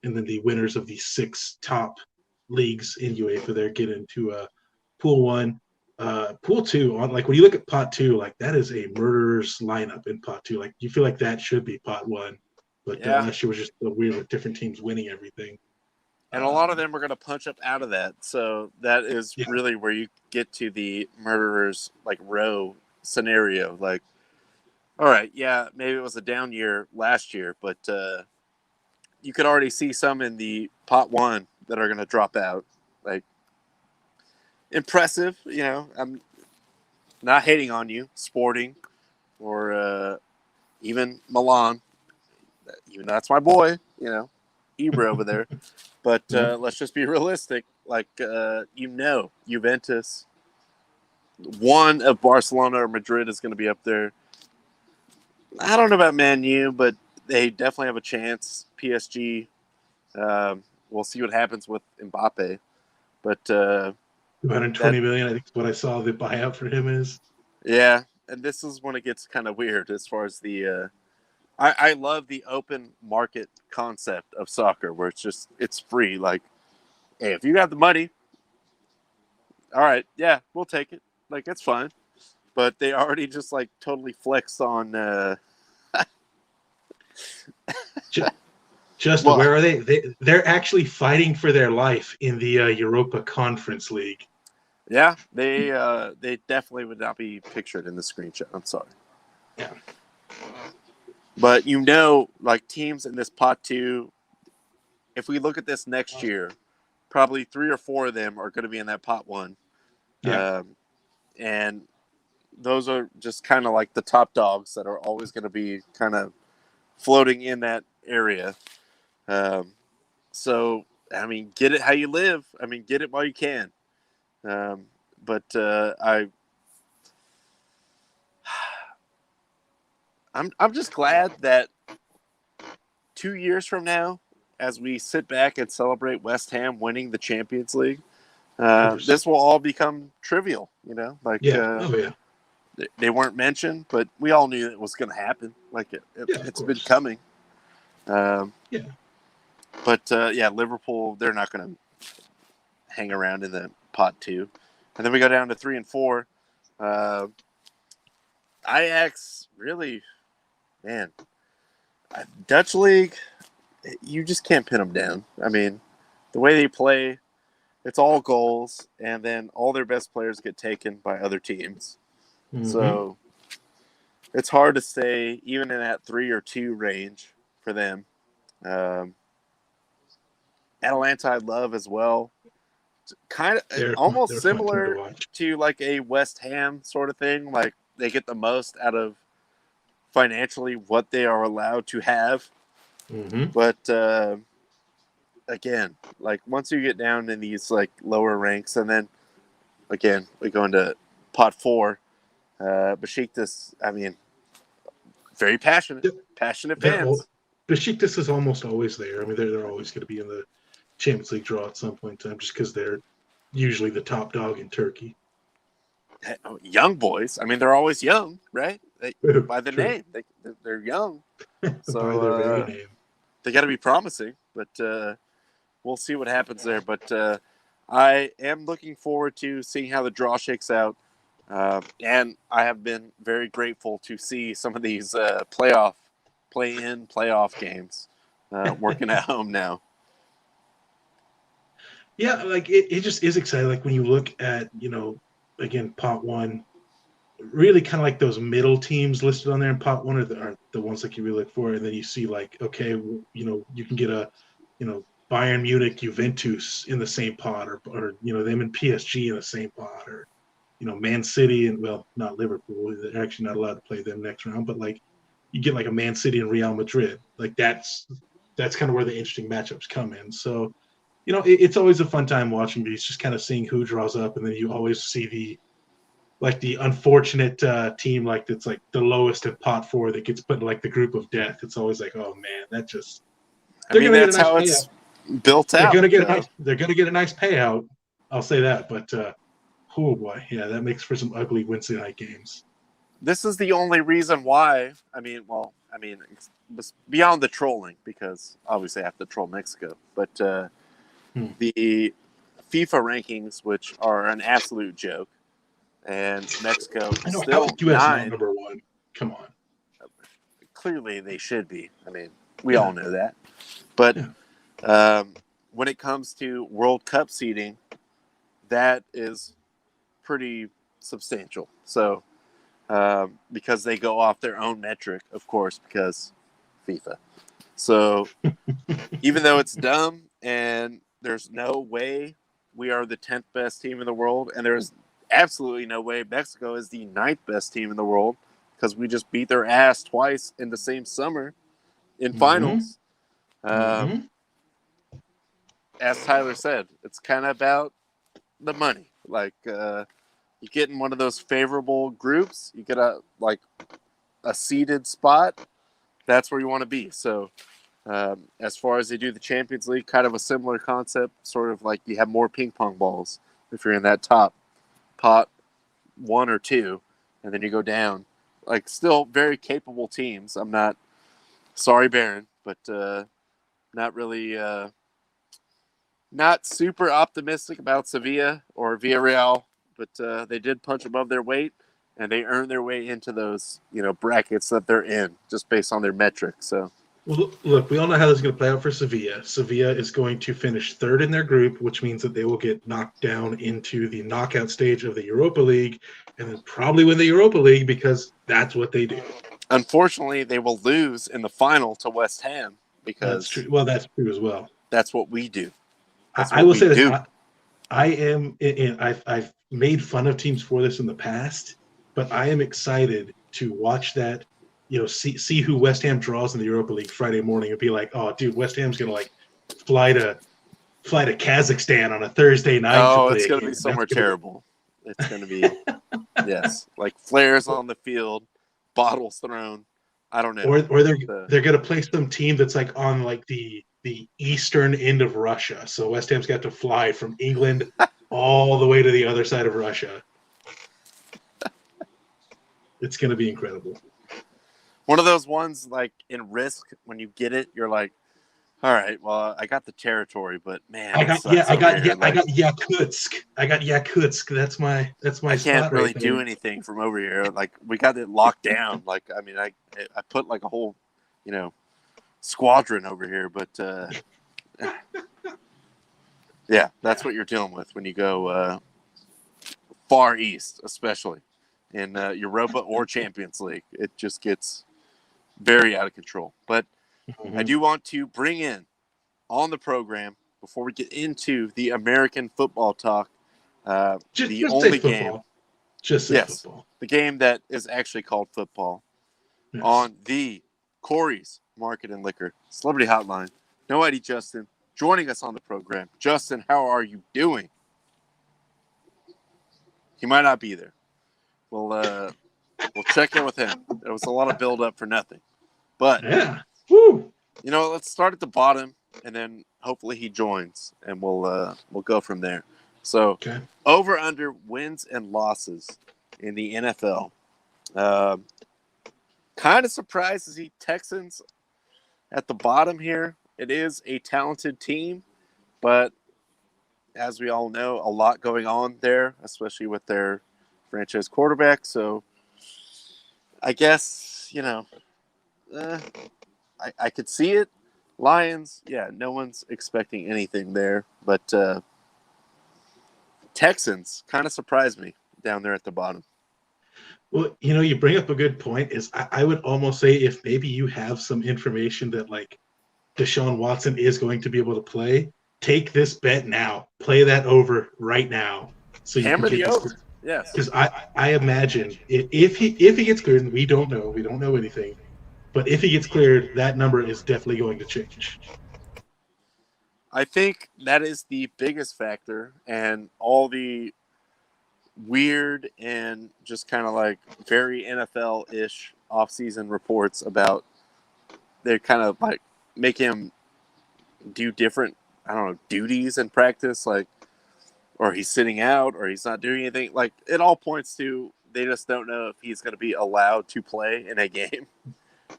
and then the winners of the 6 top leagues in UEFA there get into Pool 1. Pool 2, when you look at Pot 2, like that is a murderer's lineup in Pot 2. Like you feel like that should be Pot 1. But Yeah. last year was just so weird with different teams winning everything. And a lot of them are going to punch up out of that. So that is Yeah. really where you get to the murderers like row scenario. Like, all right, yeah, maybe it was a down year last year, but you could already see some in the pot one that are going to drop out. Like, impressive, I'm not hating on you, Sporting, or even Milan. Even though that's my boy, Ibra over there. But Yeah. let's just be realistic. Like, Juventus, one of Barcelona or Madrid is going to be up there. I don't know about Man U, but they definitely have a chance. PSG, we'll see what happens with Mbappe. But 220 million, I think is what I saw the buyout for him is. yeah, and this is when it gets kind of weird as far as the. I love the open market concept of soccer, where it's free. Like, hey, if you got the money, all right, yeah, we'll take it. Like, it's fine. But they already just like totally flex on. Just Well- where are they? They're actually fighting for their life in the Europa Conference League. Yeah, they definitely would not be pictured in the screenshot. I'm sorry. Yeah. But like teams in this pot two, if we look at this next year, probably 3 or 4 of them are going to be in that pot one. Yeah. And those are just kind of like the top dogs that are always going to be kind of floating in that area. So, I mean, get it how you live. I mean, get it while you can. But I'm just glad that 2 years from now, as we sit back and celebrate West Ham winning the Champions League, this will all become trivial. Like Yeah. they weren't mentioned, but we all knew it was going to happen. Like it's been coming. Yeah. But Liverpool, they're not going to hang around in the pot two, and then we go down to 3 and 4. Ajax, really, man, Dutch league, you just can't pin them down. I mean, the way they play, it's all goals, and then all their best players get taken by other teams. Mhm. So it's hard to say, even in that 3 or 2 range for them. Atalanta, I love as well. Kind of almost they're a fun team to similar watch. to like a West Ham sort of thing. Like they get the most out of financially what they are allowed to have. Mm-hmm. But again, like once you get down in these like lower ranks, and then again we go into pot 4. Besiktas, I mean, very passionate fans. Besiktas is almost always there. I mean, they're always going to be in the Champions League draw at some point in time, just because they're usually the top dog in Turkey. Young boys. I mean, they're always young, right? By the True. name, they're young. So By their very name. they got to be promising, but we'll see what happens there. But I am looking forward to seeing how the draw shakes out. And I have been very grateful to see some of these play-in playoff games working at home now. Yeah, like it just is exciting. Like when you look at, again, pot 1, really kind of like those middle teams listed on there in pot 1 are the ones that you really look for. And then you see like, okay, you can get a, Bayern Munich, Juventus in the same pot, or them and PSG in the same pot, or Man City and, well, not Liverpool. They're actually not allowed to play them next round, but like you get like a Man City and Real Madrid. Like that's kind of where the interesting matchups come in. So, it's always a fun time watching these, just kind of seeing who draws up, and then you always see the unfortunate team like that's like the lowest in pot 4 that gets put in like the group of death. It's always like, oh man, that just I mean, that's how it's built out. They're gonna get a nice payout. I'll say that, but oh boy, yeah, that makes for some ugly Wednesday night games. This is the only reason why. I mean, it's beyond the trolling, because obviously I have to troll Mexico, but the FIFA rankings, which are an absolute joke, and Mexico is still US 9. number 1. Come on. Clearly, they should be. I mean, We all know that. But Yeah. when it comes to World Cup seeding, that is pretty substantial. So because they go off their own metric, of course, because FIFA. So even though it's dumb and there's no way we are the 10th best team in the world, and there's absolutely no way Mexico is the 9th best team in the world because we just beat their ass twice in the same summer in finals. As Tyler said, it's kind of about the money. Like you get in one of those favorable groups, you get a seeded spot. That's where you want to be. So as far as they do the Champions League, kind of a similar concept, sort of like you have more ping pong balls if you're in that top pot 1 or 2, and then you go down. Like still very capable teams. I'm not sorry, Baron, but not really not super optimistic about Sevilla or Villarreal, but they did punch above their weight, and they earned their way into those brackets that they're in just based on their metrics. So. Well, look, we all know how this is going to play out for Sevilla. Sevilla is going to finish 3rd in their group, which means that they will get knocked down into the knockout stage of the Europa League and then probably win the Europa League because that's what they do. Unfortunately, they will lose in the final to West Ham because that's true. Well, that's true as well. That's what we do. I will say this. I've made fun of teams for this in the past, but I am excited to watch that. See who West Ham draws in the Europa League Friday morning and be like, oh, dude, West Ham's gonna fly to Kazakhstan on a Thursday night. Oh, it's gonna be somewhere terrible. It's gonna be yes, like flares on the field, bottles thrown. I don't know. Or they're gonna play some team that's on the eastern end of Russia. So West Ham's got to fly from England all the way to the other side of Russia. It's gonna be incredible. One of those ones in Risk, when you get it, you're like, all right, well, I got the territory, but man, I got Yakutsk. I got Yakutsk. That's my I can't really right do anything from over here. We got it locked down. I put a whole, squadron over here, but yeah, that's what you're dealing with when you go far east, especially in Europa or Champions League. It just gets very out of control. But I do want to bring in on the program before we get into the American football talk. The only game, football. The game that is actually called football on the Corey's Market and Liquor Celebrity Hotline. No ID Justin joining us on the program. Justin, how are you doing? He might not be there. We'll check in with him. There was a lot of build up for nothing. But yeah. Woo. Let's start at the bottom and then hopefully he joins and we'll go from there. So over under wins and losses in the NFL. Kind of surprised to see Texans at the bottom here. It is a talented team, but as we all know, a lot going on there, especially with their franchise quarterback. So I guess, I could see it. Lions, yeah, no one's expecting anything there. But Texans kind of surprised me down there at the bottom. Well, you bring up a good point. Is I would almost say if maybe you have some information that Deshaun Watson is going to be able to play, take this bet now. Play that over right now. So you hammer can the over. Yes. Because I imagine if he gets cleared, and we don't know anything, but if he gets cleared, that number is definitely going to change. I think that is the biggest factor, and all the weird and just kind of very NFL-ish offseason reports about they kind of make him do different, duties in practice, or he's sitting out or he's not doing anything. It all points to they just don't know if he's going to be allowed to play in a game.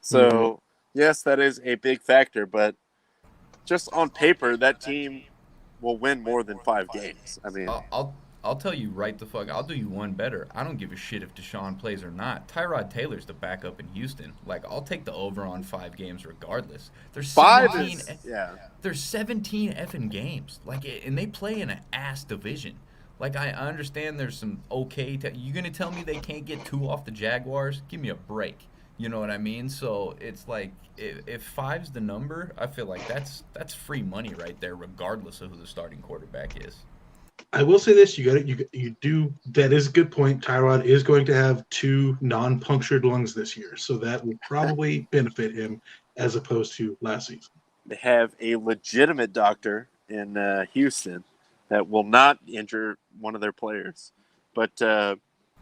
So, yes, that is a big factor, but just on paper, that team will win more than 5 games. I mean, I'll I'll tell you right the fuck. I'll do you one better. I don't give a shit if Deshaun plays or not. Tyrod Taylor's the backup in Houston. Like, I'll take the over on 5 games regardless. There's 5 17. is, yeah. There's 17 effing games. Like, and they play in an ass division. Like, I understand there's some okay. You gonna tell me they can't get 2 off the Jaguars? Give me a break. You know what I mean? So it's like if 5's the number, I feel like that's free money right there, regardless of who the starting quarterback is. I will say this: you do. That is a good point. Tyrod is going to have 2 non-punctured lungs this year, so that will probably benefit him as opposed to last season. They have a legitimate doctor in Houston that will not injure one of their players. But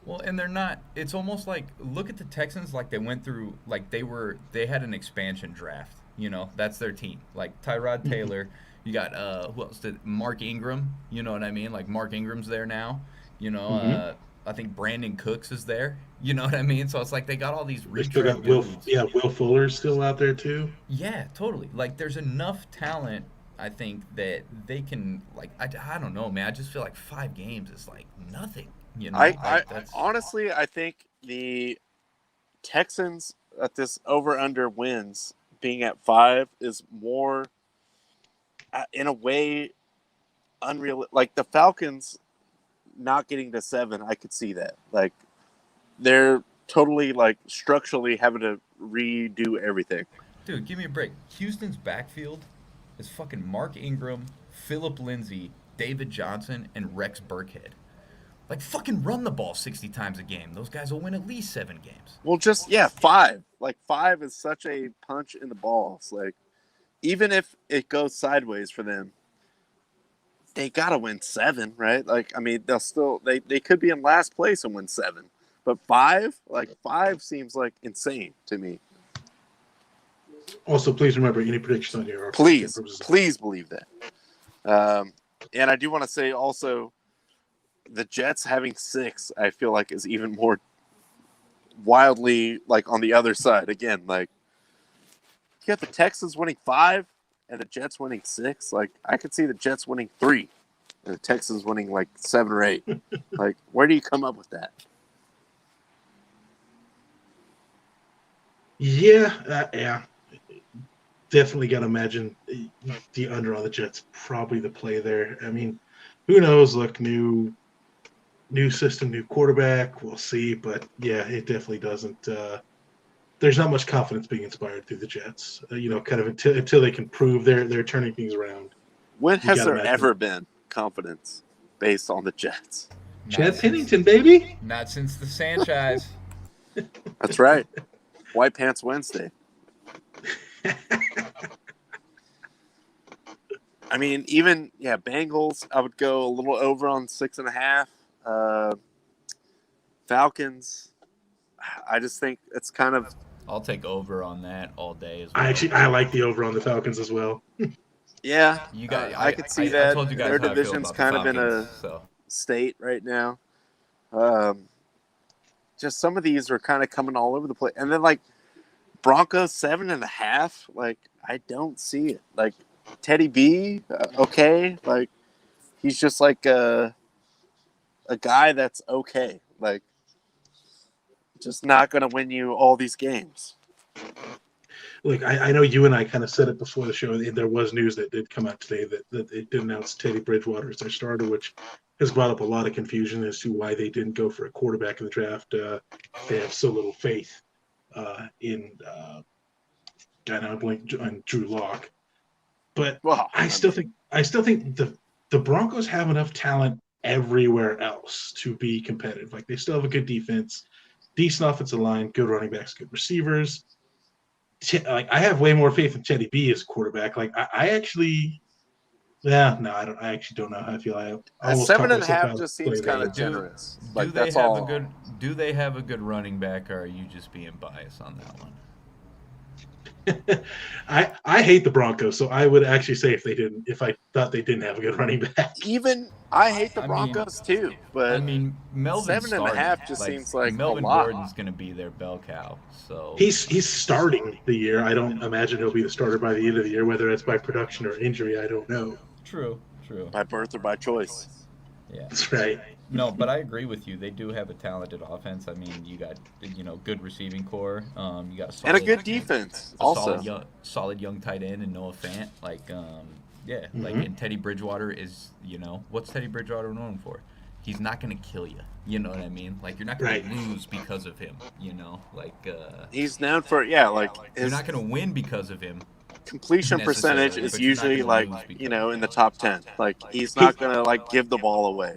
Well, and they're not. It's almost like, look at the Texans. Like, they went through. Like, they had an expansion draft. You know, that's their team. Like Tyrod Taylor. You got who else did Mark Ingram? You know what I mean? Like, Mark Ingram's there now. You know, I think Brandon Cooks is there. You know what I mean? So it's like they got all these They still got Will Fuller's still out there too. Yeah, totally. Like, there's enough talent, I think, that they can, like, I don't know, man. I just feel like 5 games is like nothing. You know, I honestly, I think the Texans at this over/under wins being at 5 is more, in a way, unreal. Like the Falcons not getting to 7, I could see that. Like they're totally like structurally having to redo everything. Dude, give me a break. Houston's backfield is fucking Mark Ingram, Phillip Lindsay, David Johnson, and Rex Burkhead. Like, fucking run the ball 60 times a game. Those guys will win at least 7 games. Well, just 5. Like 5 is such a punch in the balls. Like even if it goes sideways for them, they gotta win 7, right? Like I mean, they'll still they could be in last place and win 7, but 5, like 5 seems like insane to me. Also, please remember any predictions on here are Please believe that. And I do want to say also, the Jets having 6, I feel like is even more wildly like on the other side. Again, like you got the Texans winning 5 and the Jets winning 6. Like I could see the Jets winning 3 and the Texans winning like 7 or 8. Like where do you come up with that? Yeah. Definitely got to imagine the under on the Jets probably the play there. I mean, who knows? Look, new system, new quarterback. We'll see. But yeah, it definitely doesn't. There's not much confidence being inspired through the Jets. Kind of until they can prove they're turning things around. When has there ever been confidence based on the Jets? Chad Pennington, baby. Not since the Sanchez. That's right. White Pants Wednesday. I mean, even Bengals. I would go a little over on 6.5. Falcons. I just think it's kind of. I'll take over on that all day as well. I like the over on the Falcons as well. Yeah, you got. I could see that. I told you guys their how I feel division's about kind the of in a Falcons, state right now. Just some of these are kind of coming all over the place, and then like Broncos 7.5. Like I don't see it. Like Teddy B, okay, like he's just like a guy that's okay. Like just not going to win you all these games. Look, I know you and I kind of said it before the show, and there was news that did come out today that they did announce Teddy Bridgewater as their starter, which has brought up a lot of confusion as to why they didn't go for a quarterback in the draft. They have so little faith in Drew Lock. But I still think the Broncos have enough talent everywhere else to be competitive. Like they still have a good defense, decent offensive line, good running backs, good receivers. Like I have way more faith in Teddy B as quarterback. Like I actually, I actually don't know how I feel. I 7.5 just seems kind of generous. Do they have a good running back, or are you just being biased on that one? I hate the Broncos, so I would actually say if I thought they didn't have a good running back. Even I hate the Broncos too, but I mean, Melvin 7.5 just seems like Melvin a lot. Gordon's going to be their bell cow. So he's starting the year. I don't imagine he'll be the starter by the end of the year, whether it's by production or injury. I don't know. True. By birth or by choice. Yeah. That's right. No, but I agree with you. They do have a talented offense. I mean, you got good receiving core. You got a And a solid, good defense a also. solid young tight end and Noah Fant. Like, yeah, like, Mhm. and Teddy Bridgewater is, what's Teddy Bridgewater known for? He's not gonna kill you. You know what I mean? Like, you're not gonna Right. lose because of him. Like, He's known for like you're his not gonna win because of him. completion percentage necessarily, is but you're not usually gonna like lose because of in it. the top 10. Like he's He, not gonna like give the ball away.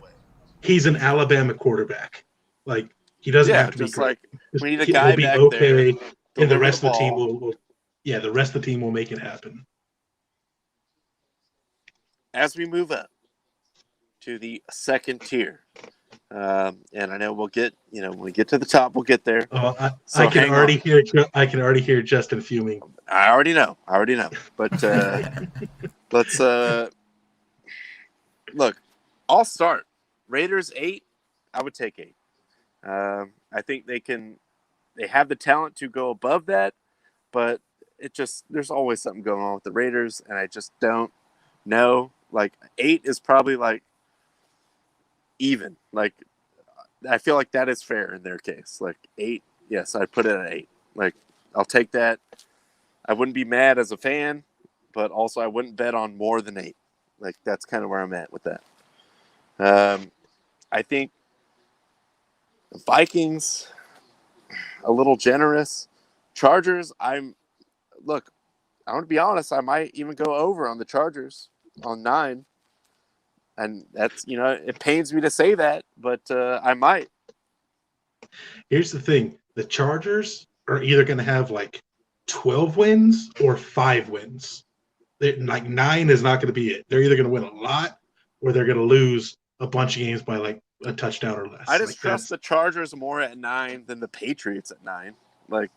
he's an Alabama quarterback. Like he doesn't Yeah, have to be just great. like Just, we need a he'll guy be back there, okay, and the deliver rest the of the team ball. will. Yeah, the rest of the team will make it happen. As we move up to the second tier. And I know we'll get, when we get to the top, we'll get there. So I can hang already on. hear. I can already hear Justin fuming. I already know. But let's look. I'll start. Raiders 8. I would take 8. I think they have the talent to go above that, but there's always something going on with the Raiders, and I just don't know. Like 8 is probably like even. Like I feel like that is fair in their case. Like 8, yes, I'd put it at 8. Like I'll take that. I wouldn't be mad as a fan, but also I wouldn't bet on more than 8. Like that's kind of where I'm at with that. I think the Vikings a little generous. Chargers, I want to be honest, I might even go over on the Chargers on 9. And that's, it pains me to say that, but I might. Here's the thing: the Chargers are either going to have like 12 wins or 5 wins. Like 9 is not going to be it. They're either going to win a lot or they're going to lose a bunch of games by like a touchdown or less. I just like trust the Chargers more at 9 than the Patriots at 9. Like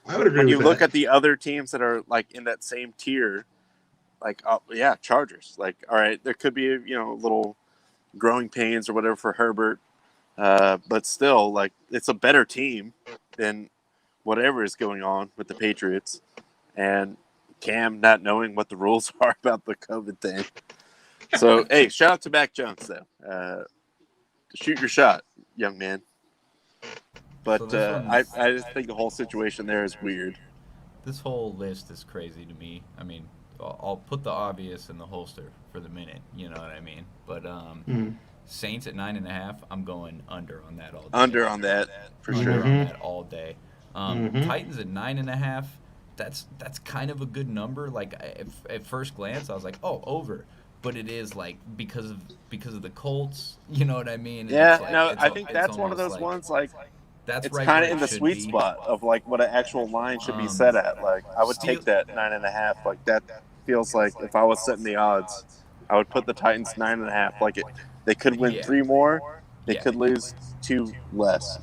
I would agree when with you look that. at the other teams that are like in that same tier, like Chargers. Like all right, there could be little growing pains or whatever for Herbert, but still, like it's a better team than whatever is going on with the Patriots, and Cam not knowing what the rules are about the COVID thing. So hey, shout out to Mac Jones though. Shoot your shot, young man. But So I just think the whole situation there is weird. this whole list is crazy to me. I mean, I'll put the obvious in the holster for the minute. You know what I mean? But Saints at 9.5. I'm going under on that all day. Under on that for Under sure. on that all day. Mhm. Titans at 9.5. That's kind of a good number. Like at first glance, I was like, oh, over. But it is like because of the Colts. You know what I mean? And Yeah, it's like, no, it's I think that's one of almost those ones like that's it's right kind where of in it the should sweet be. spot of like what an actual line should be Um, set at. Like I would Steel- take that 9.5. Like that feels like if I was setting the odds, I would put the Titans 9.5. Like they could win Yeah. 3 more, they Yeah. could lose 2 less.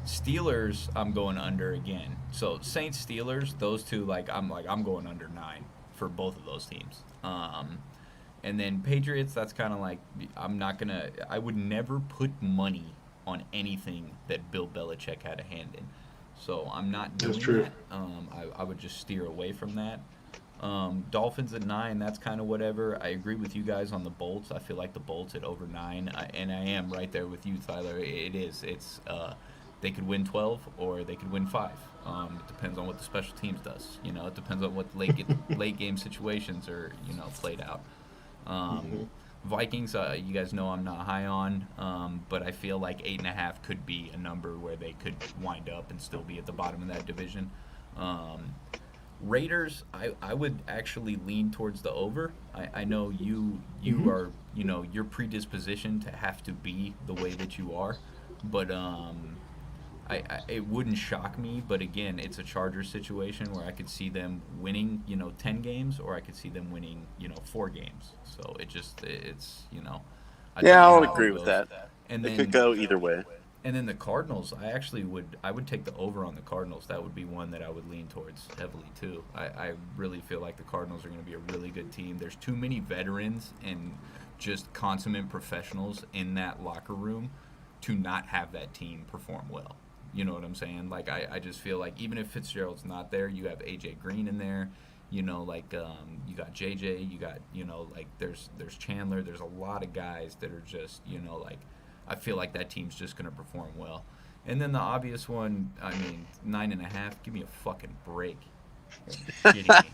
Steelers, I'm going under again. So Saints, Steelers, those two, I'm going under 9 for both of those teams. And then Patriots, that's kind of like I would never put money on anything that Bill Belichick had a hand in. So I'm not doing That's true. that. I would just steer away from that. Dolphins at 9, that's kind of whatever. I agree with you guys on the Bolts. I feel like the Bolts at over 9, and I am right there with you, Tyler. It is. It's they could win 12 or they could win 5. It depends on what the special teams does. It depends on what late game situations are played out. Vikings, you guys know I'm not high on, but I feel like 8.5 could be a number where they could wind up and still be at the bottom of that division. Raiders, I would actually lean towards the over. I know you are, your predisposition to have to be the way that you are, but it wouldn't shock me. But again, it's a Chargers situation where I could see them winning, 10 games, or I could see them winning, 4 games. So it's. I don't Yeah, know I'll how it agree with goes. that. And It then could go either way. and then the Cardinals, I would take the over on the Cardinals. That would be one that I would lean towards heavily too. I really feel like the Cardinals are going to be a really good team. There's too many veterans and just consummate professionals in that locker room to not have that team perform well. You know what I'm saying? Like I just feel like even if Fitzgerald's not there, you have AJ Green in there. You know, like you got JJ, you got like there's Chandler. There's a lot of guys that are just like I feel like that team's just gonna perform well. And then the obvious one, I mean, 9.5. Give me a fucking break. You're shitting me.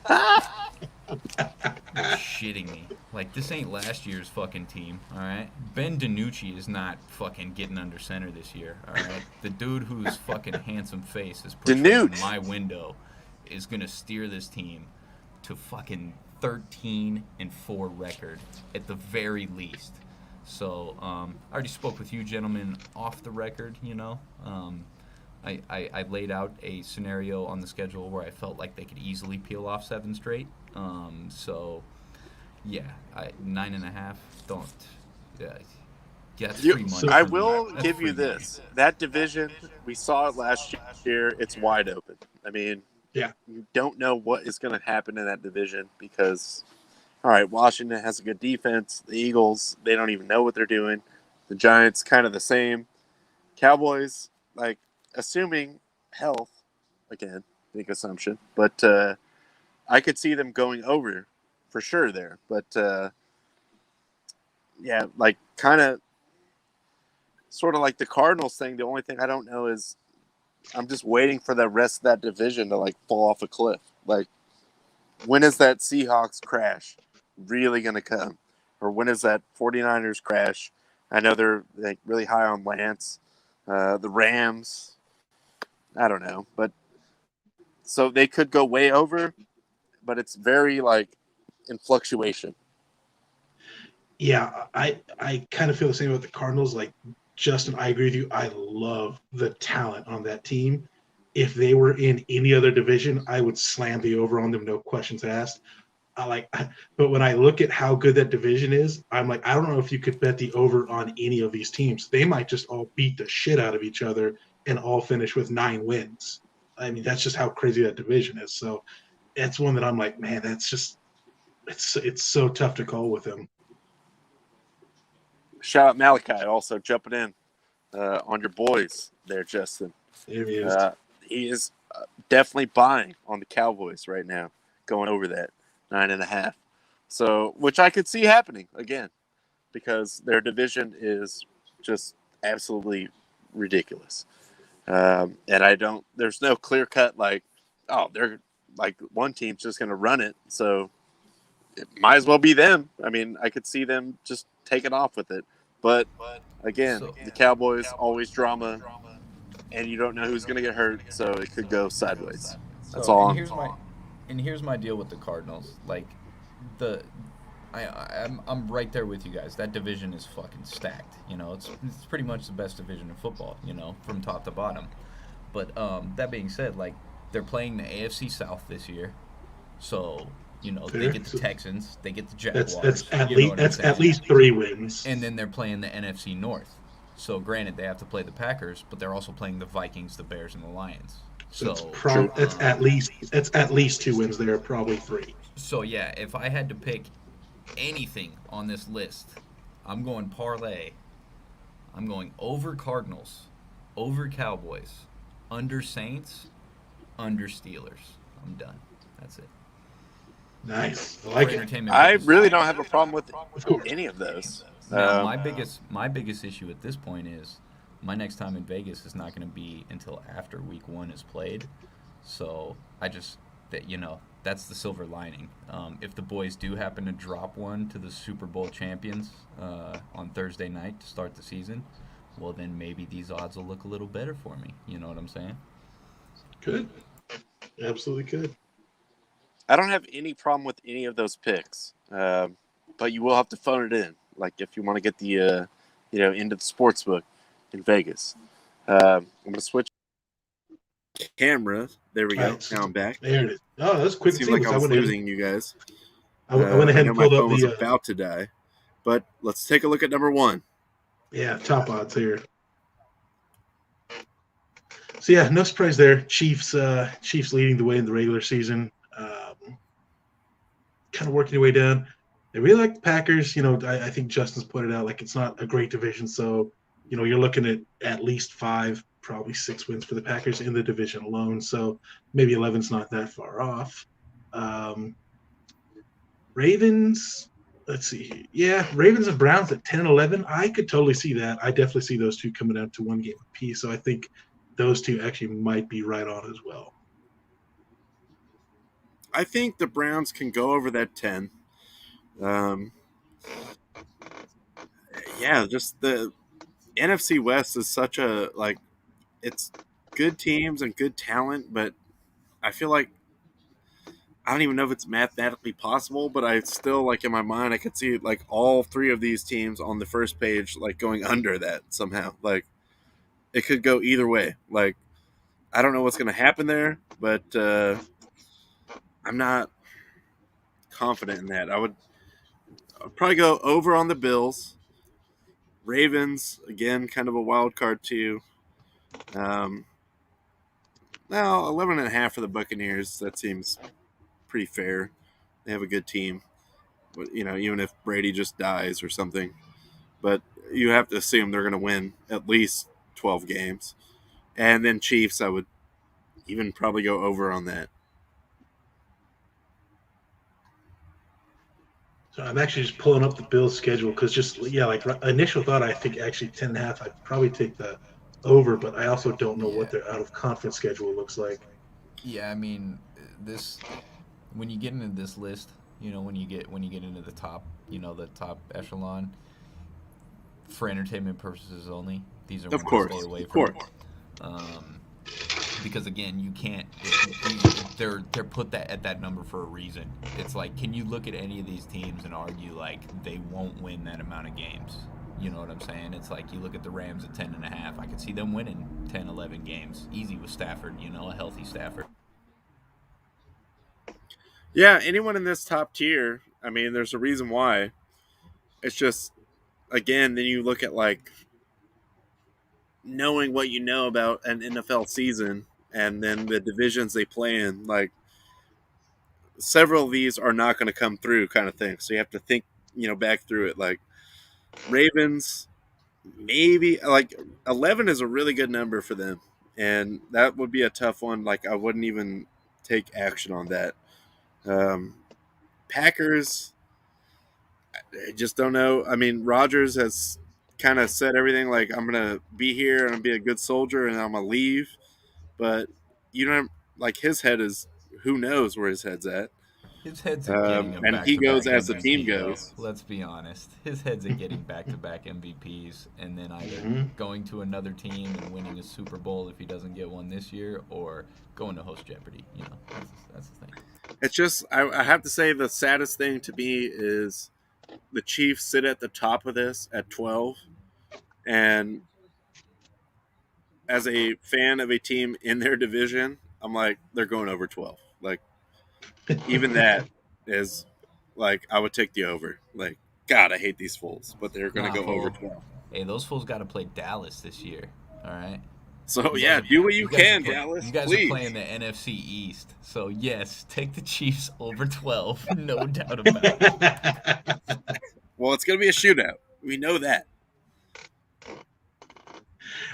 You're shitting me. Like, this ain't last year's fucking team, alright? Ben DiNucci is not fucking getting under center this year, alright? The dude whose fucking handsome face is pushed in Danucci. my window is gonna steer this team to fucking 13-4 record at the very least. So, I already spoke with you gentlemen off the record, I laid out a scenario on the schedule where I felt like they could easily peel off 7 straight. So, yeah, 9.5. Don't. Yeah, that's free money. I for me. will That's give free you money. this. That division, we saw it last year. It's wide open. I mean, Yeah. you don't know what is going to happen in that division because, all right, Washington has a good defense. The Eagles, they don't even know what they're doing. The Giants, kind of the same. Cowboys, like, assuming health, again, big assumption, but I could see them going over for sure there. But, yeah, like, kind of sort of like the Cardinals thing. The only thing I don't know is I'm just waiting for the rest of that division to, like, fall off a cliff. Like, when is that Seahawks crash really going to come? Or when is that 49ers crash? I know they're like really high on Lance. The Rams, I don't know. But so they could go way over, but it's very like in fluctuation. Yeah, I kind of feel the same about the Cardinals. Like, Justin, I agree with you. I love the talent on that team. If they were in any other division, I would slam the over on them, no questions asked. But when I look at how good that division is, I'm like, I don't know if you could bet the over on any of these teams. They might just all beat the shit out of each other and all finish with 9 wins. I mean, that's just how crazy that division is. So that's one that I'm like, man, that's just it's so tough to call with them. Shout out Malachi also jumping in on your boys there, Justin. There he is. He is definitely buying on the Cowboys right now, going over that 9.5. So, which I could see happening again, because their division is just absolutely ridiculous. And there's no clear cut like, oh, they're like one team's just going to run it. So it might as well be them. I mean, I could see them just taking off with it. But again, the Cowboys always drama, and you don't know who's going to get hurt, so it could go sideways. That's all. And here's my deal with the Cardinals. Like, I'm right there with you guys. That division is fucking stacked. It's pretty much the best division in football. From top to bottom. But that being said, like, they're playing the AFC South this year, so they get the Texans, they get the Jaguars. That's at least 3 wins. And then they're playing the NFC North. So granted, they have to play the Packers, but they're also playing the Vikings, the Bears, and the Lions. So it's at least 2 wins there, probably 3. So yeah, if I had to pick anything on this list, I'm going parlay. I'm going over Cardinals, over Cowboys, under Saints, under Steelers. I'm done. That's it. Nice. I like it. I really don't have a problem with any of those. Now, my biggest issue at this point is my next time in Vegas is not going to be until after Week 1 is played. So that's the silver lining. If the boys do happen to drop one to the Super Bowl champions on Thursday night to start the season, well, then maybe these odds will look a little better for me. You know what I'm saying? Good. Absolutely good. I don't have any problem with any of those picks, but you will have to phone it in. Like if you want to get the into the sports book in Vegas. I'm gonna switch camera. There we go. Right. Now I'm back. There it is. Oh, that's quick. Seemed like I was losing you guys. I went ahead and my pulled up phone was the. about to die, but let's take a look at number 1. Yeah, top odds here. So yeah, no surprise there. Chiefs leading the way in the regular season. Kind of working your way down. They really like the Packers. I think Justin's pointed out, like, it's not a great division. So, you're looking at least 5, probably 6 wins for the Packers in the division alone. So maybe 11's not that far off. Ravens. Let's see. Yeah, Ravens and Browns at 10 and 11. I could totally see that. I definitely see those two coming down to one game apiece. So I think those two actually might be right on as well. I think the Browns can go over that 10. Yeah, just the NFC West is such a it's good teams and good talent, but I feel like I don't even know if it's mathematically possible, but I still in my mind I could see all three of these teams on the first page going under that somehow. It could go either way. I don't know what's going to happen there, but I'm not confident in that. I'd probably go over on the Bills. Ravens, again, kind of a wild card too. Now 11.5 for the Buccaneers. That seems pretty fair. They have a good team, but even if Brady just dies or something, but you have to assume they're going to win at least 12 games. And then Chiefs, I would even probably go over on that. So I'm actually just pulling up the Bills schedule because initial thought, I think actually 10.5. I'd probably take the over, but I also don't know what their out of conference schedule looks like. Yeah, I mean, when you get into this list, when you get into the top, the top echelon, for entertainment purposes only, these are of course, stay away of from. course. Because again, you can't. They're put at that number for a reason. It's like, can you look at any of these teams and argue they won't win that amount of games? You know what I'm saying? It's like you look at the Rams at 10.5. I could see them winning 10, 11 games easy with Stafford. A healthy Stafford. Yeah, anyone in this top tier, I mean, there's a reason why. It's just, again, then you look at knowing what you know about an NFL season and then the divisions they play in, several of these are not going to come through kind of thing. So you have to think, back through it. Ravens, maybe 11 is a really good number for them. And that would be a tough one. I wouldn't even take action on that. Packers, I just don't know. I mean, Rodgers has kind of said everything I'm going to be here and be a good soldier and I'm going to leave. But his head is, who knows where his head's at. His head's at getting him and he goes back-to-back as the team MVP, goes. though. Let's be honest. His head's at getting back-to-back MVPs and then either going to another team and winning a Super Bowl if he doesn't get one this year, or going to host Jeopardy. That's the thing. It's just, I have to say, the saddest thing to me is the Chiefs sit at the top of this at 12, and as a fan of a team in their division, I'm like, they're going over 12. Even that is I would take the over. God, I hate these fools, but they're going to go over 12. Hey, those fools got to play Dallas this year. All right. So do what you can, Dallas. You guys please. are playing the NFC East, so yes, take the Chiefs over 12, no doubt about it. Well, it's going to be a shootout. We know that.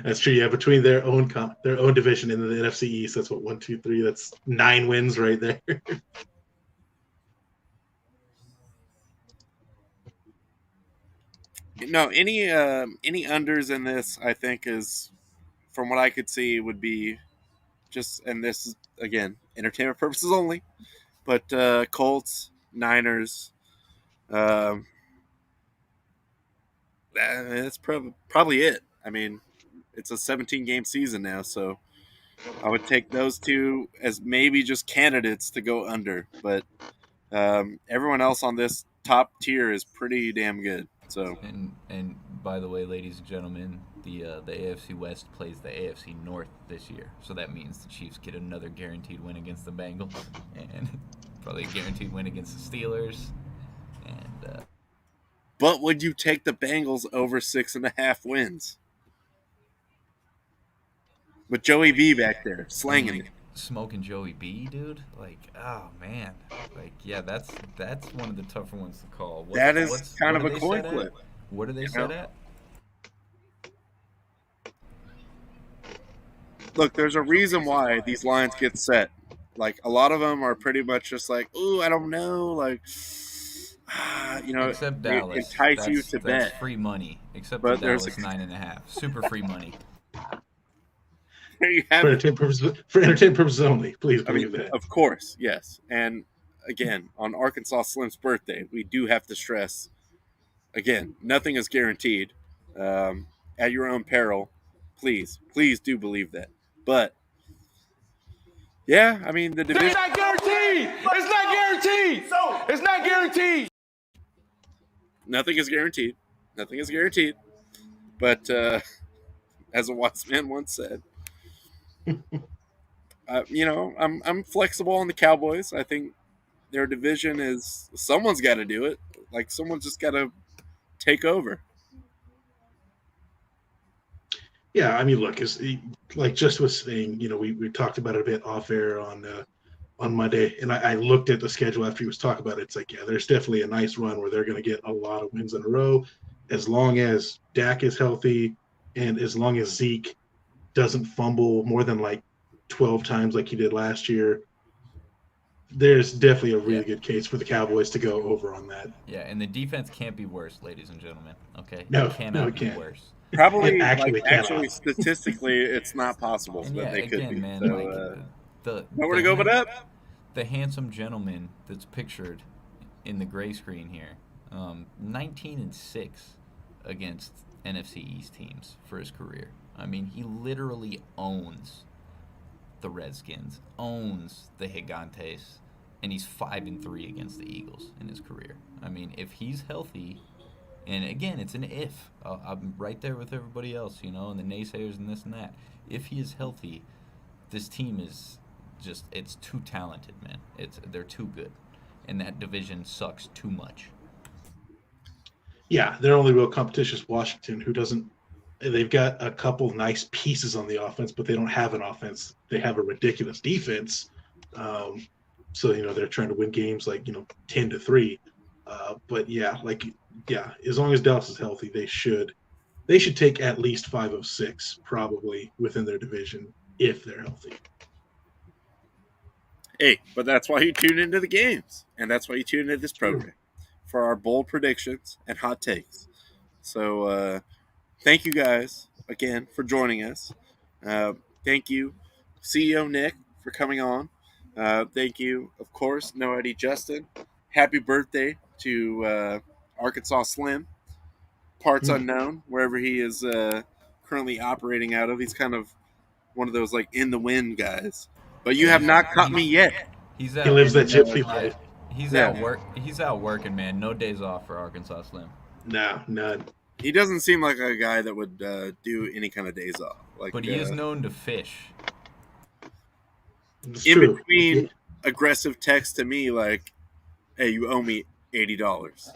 That's true. Yeah, between their own division in the NFC East, that's what 1, 2, 3. That's 9 wins right there. No, any unders in this, I think, is, from what I could see, would be just, and this is again entertainment purposes only, but Colts, Niners, that's probably it. I mean, it's a 17-game season now, so I would take those two as maybe just candidates to go under, but everyone else on this top tier is pretty damn good. So and by the way, ladies and gentlemen, the AFC West plays the AFC North this year, so that means the Chiefs get another guaranteed win against the Bengals, and probably a guaranteed win against the Steelers. And but would you take the Bengals over 6.5 wins with Joey B back there slanging? Smoking Joey B, dude. Oh man. Yeah, that's one of the tougher ones to call. That is kind of a coin flip. What are they set at? Look, there's a reason why these lines get set. Like a lot of them are pretty much just like, ooh, I don't know, like, Except they Dallas. entice you That's to bet. free money. Except But for there's Dallas 9.5. Super free money. There you For have it. entertainment purposes only. Please I mean, believe that. of course, yes. And again, on Arkansas Slim's birthday, we do have to stress, again, nothing is guaranteed. At your own peril, please do believe that. But yeah, I mean, the division. It's not guaranteed. It's not guaranteed. It's not guaranteed. Nothing is guaranteed. Nothing is guaranteed. But as a wise man once said, I'm flexible on the Cowboys. I think their division is someone's got to do it. Like someone's just got to take over. Yeah, I mean, look, it's like just was saying, we talked about it a bit off air on Monday, and I looked at the schedule after he was talking about it. It's like, yeah, there's definitely a nice run where they're going to get a lot of wins in a row, as long as Dak is healthy, and as long as Zeke doesn't fumble more than like 12 times like he did last year. There's definitely a really good case for the Cowboys to go over on that. Yeah, and the defense can't be worse, ladies and gentlemen. Okay, No, it cannot it be can't. worse. Probably, It actually actually, statistically, it's not possible And that yeah, they could again, be. man, So, like nowhere to go but up. The handsome gentleman that's pictured in the gray screen here, 19-6 against NFC East teams for his career. I mean, he literally owns the Redskins, owns the Gigantes, and he's 5-3 against the Eagles in his career. I mean, if he's healthy, and again, it's an if. I'm right there with everybody else, and the naysayers and this and that. If he is healthy, this team is just, it's too talented, man. They're too good. And that division sucks too much. Yeah, their only real competition is Washington, who doesn't. They've got a couple nice pieces on the offense, but they don't have an offense. They have a ridiculous defense. So they're trying to win games like 10-3. But yeah, as long as Dallas is healthy, they should take at least 5 of 6 probably within their division if they're healthy. Hey, but that's why you tune into the games, and that's why you tune into this program for our bold predictions and hot takes. So thank you guys again for joining us. Thank you, CEO Nick, for coming on. Thank you, of course, No Eddie Justin. Happy birthday to Arkansas Slim. Parts unknown, wherever he is currently operating out of. He's kind of one of those like in the wind guys. But you have not caught me yet. He lives that gypsy life. He's out working, man. No days off for Arkansas Slim. No, none. He doesn't seem like a guy that would do any kind of days off. But he is known to fish. It's in true. between aggressive texts to me like, hey, you owe me $80.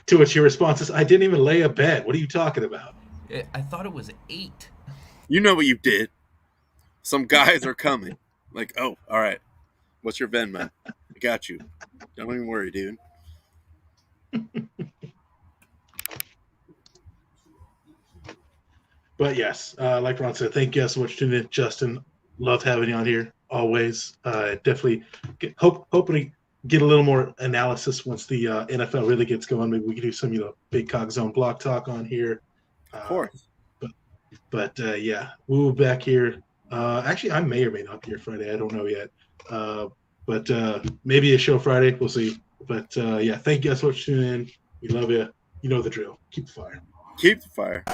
To which your response is, I didn't even lay a bet. What are you talking about? I thought it was 8. You know what you did. Some guys are coming. Like, oh, all right. What's your Venmo? I got you. Don't even worry, dude. But yes, like Ron said, thank you guys so much for tuning in. Justin, love having you on here always. Definitely hoping to get a little more analysis once the NFL really gets going. Maybe we can do some big Cog Zone block talk on here. Of course. But yeah, we'll be back here. Actually, I may or may not be here Friday. I don't know yet. But maybe a show Friday. We'll see. But yeah, thank you guys so much for tuning in. We love you. You know the drill. Keep the fire. Keep the fire.